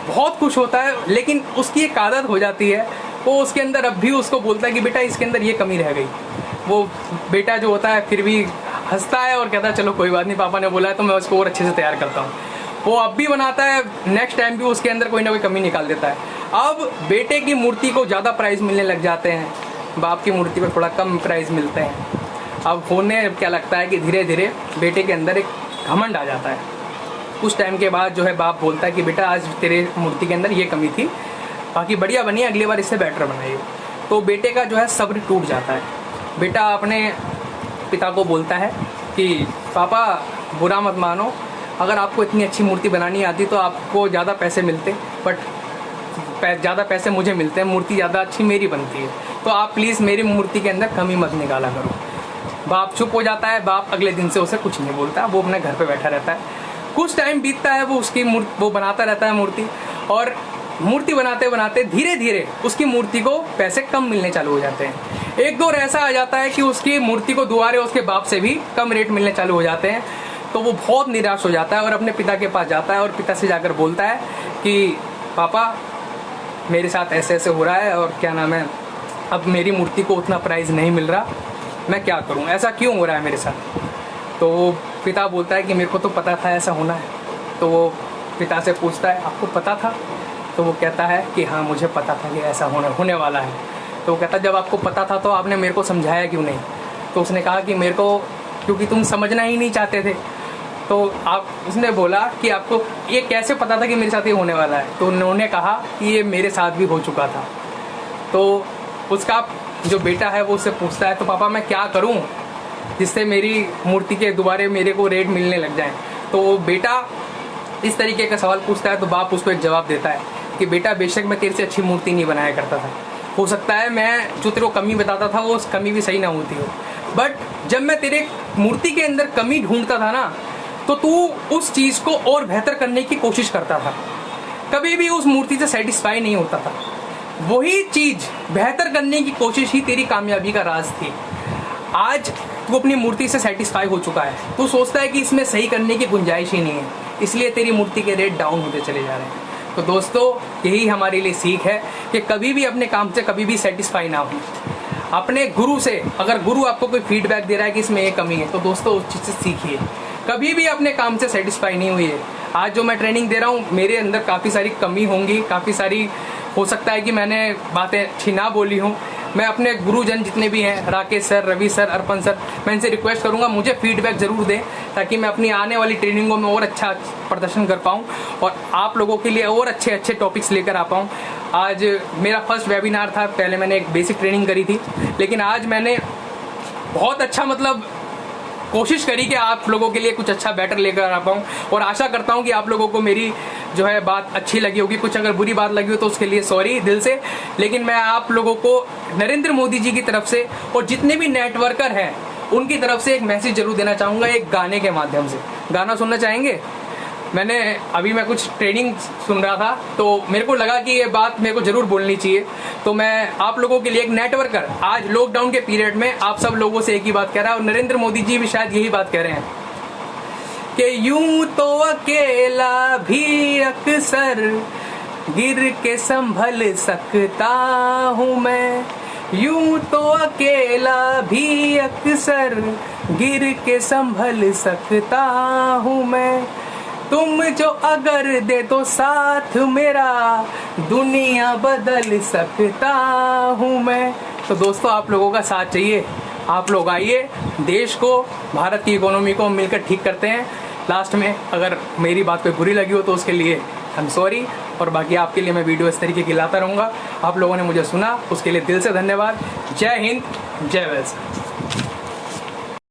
बहुत खुश होता है, लेकिन उसकी एक आदत हो जाती है, वो उसके अंदर अब भी उसको बोलता है कि बेटा इसके अंदर ये कमी रह गई। वो बेटा जो होता है फिर भी हंसता है और कहता है चलो कोई बात नहीं, पापा ने बोला है तो मैं उसको और अच्छे से तैयार करता हूँ। वो अब भी बनाता है, नेक्स्ट टाइम भी उसके अंदर कोई ना कोई कमी निकाल देता है। अब बेटे की मूर्ति को ज़्यादा प्राइस मिलने लग जाते हैं, बाप की मूर्ति को थोड़ा कम प्राइस मिलते हैं। अब होने क्या लगता है कि धीरे धीरे बेटे के अंदर एक घमंड आ जाता है। कुछ टाइम के बाद जो है बाप बोलता है कि बेटा आज तेरे मूर्ति के अंदर ये कमी थी, बाकी बढ़िया बनी, अगली बार इससे बेटर बनाइए। तो बेटे का जो है सब्र टूट जाता है। बेटा अपने पिता को बोलता है कि पापा बुरा मत मानो, अगर आपको इतनी अच्छी मूर्ति बनानी आती तो आपको ज़्यादा पैसे मिलते, बट ज़्यादा पैसे मुझे मिलते हैं, मूर्ति ज़्यादा अच्छी मेरी बनती है। तो आप प्लीज़ मेरी मूर्ति के अंदर कमी मत निकाला करो। बाप चुप हो जाता है, बाप अगले दिन से उसे कुछ नहीं बोलता, वो अपने घर पे बैठा रहता है। कुछ टाइम बीतता है, वो उसकी वो बनाता रहता है मूर्ति, और मूर्ति बनाते बनाते धीरे धीरे उसकी मूर्ति को पैसे कम मिलने चालू हो जाते हैं। एक दौर ऐसा आ जाता है कि उसकी मूर्ति को दोबारा उसके बाप से भी कम रेट मिलने चालू हो जाते हैं। तो वो बहुत निराश हो जाता है और अपने पिता के पास जाता है और पिता से जाकर बोलता है कि पापा मेरे साथ ऐसे ऐसे हो रहा है, और क्या नाम है, अब मेरी मूर्ति को उतना प्राइस नहीं मिल रहा, मैं क्या करूं, ऐसा क्यों हो रहा है मेरे साथ। तो वो पिता बोलता है कि मेरे को तो पता था ऐसा होना है। तो वो पिता से पूछता है आपको पता था? तो वो कहता है कि हाँ मुझे पता था कि ऐसा होने वाला है। तो वो कहता है जब आपको पता था तो आपने मेरे को समझाया क्यों नहीं? तो उसने कहा कि मेरे को, क्योंकि तुम समझना ही नहीं चाहते थे। तो उसने बोला कि आपको ये कैसे पता था कि मेरे साथ ये होने वाला है? तो उन्होंने कहा कि ये मेरे साथ भी हो चुका था। तो उसका जो बेटा है वो उससे पूछता है तो पापा मैं क्या करूं जिससे मेरी मूर्ति के दोबारे मेरे को रेट मिलने लग जाए? तो बेटा इस तरीके का सवाल पूछता है। तो बाप उसको एक जवाब देता है कि बेटा बेशक मैं तेरे से अच्छी मूर्ति नहीं बनाया करता था, हो सकता है मैं जो तेरे को कमी बताता था वो कमी भी सही ना होती हो, बट जब मैं तेरे मूर्ति के अंदर कमी ढूंढता था ना तो तू उस चीज़ को और बेहतर करने की कोशिश करता था, कभी भी उस मूर्ति से सेटिस्फाई नहीं होता था। वही चीज़ बेहतर करने की कोशिश ही तेरी कामयाबी का राज थी। आज तू अपनी मूर्ति से सेटिस्फाई हो चुका है, तू सोचता है कि इसमें सही करने की गुंजाइश ही नहीं है, इसलिए तेरी मूर्ति के रेट डाउन होते चले जा रहे हैं। तो दोस्तों यही हमारे लिए सीख है कि कभी भी अपने काम से कभी भी सेटिस्फाई ना हो। अपने गुरु से, अगर गुरु आपको कोई फीडबैक दे रहा है कि इसमें ये कमी है, तो दोस्तों उस चीज़ से सीखिए। कभी भी अपने काम से सेटिस्फाई नहीं हुई है। आज जो मैं ट्रेनिंग दे रहा हूँ मेरे अंदर काफ़ी सारी कमी होंगी, काफ़ी सारी हो सकता है कि मैंने बातें अच्छी ना बोली हूँ। मैं अपने गुरुजन जितने भी हैं, Rakesh sir, Ravi sir, Arpan sir, मैं इनसे रिक्वेस्ट करूँगा मुझे फीडबैक ज़रूर दें ताकि मैं अपनी आने वाली ट्रेनिंगों में और अच्छा प्रदर्शन कर पाऊँ और आप लोगों के लिए और अच्छे अच्छे टॉपिक्स लेकर आ पाऊँ। आज मेरा फर्स्ट वेबिनार था, पहले मैंने एक बेसिक ट्रेनिंग करी थी, लेकिन आज मैंने बहुत अच्छा कोशिश करी कि आप लोगों के लिए कुछ अच्छा बेटर लेकर आ पाऊँ, और आशा करता हूँ कि आप लोगों को मेरी जो है बात अच्छी लगी होगी। कुछ अगर बुरी बात लगी हो तो उसके लिए सॉरी दिल से, लेकिन मैं आप लोगों को नरेंद्र मोदी जी की तरफ से और जितने भी नेटवर्कर हैं उनकी तरफ से एक मैसेज जरूर देना चाहूँगा, एक गाने के माध्यम से। गाना सुनना चाहेंगे? मैं कुछ ट्रेनिंग सुन रहा था तो मेरे को लगा कि ये बात मेरे को जरूर बोलनी चाहिए, तो मैं आप लोगों के लिए एक नेटवर्कर आज लॉकडाउन के पीरियड में आप सब लोगों से एक ही बात कह रहा है, और नरेंद्र मोदी जी भी शायद यही बात कह रहे हैं कि यूं तो अकेला भी अक्सर गिर के संभल सकता हूँ मैं, यूं तो अकेला भी अक्सर गिर के संभल सकता हूँ मैं, तुम जो अगर दे दो साथ मेरा दुनिया बदल सकता हूँ मैं। तो दोस्तों आप लोगों का साथ चाहिए, आप लोग आइए, देश को, भारत की इकोनॉमी को मिलकर ठीक करते हैं। लास्ट में अगर मेरी बात कोई बुरी लगी हो तो उसके लिए आई एम सॉरी, और बाकी आपके लिए मैं वीडियो इस तरीके की लाता रहूँगा। आप लोगों ने मुझे सुना उसके लिए दिल से धन्यवाद। जय हिंद, जय वैष्णव।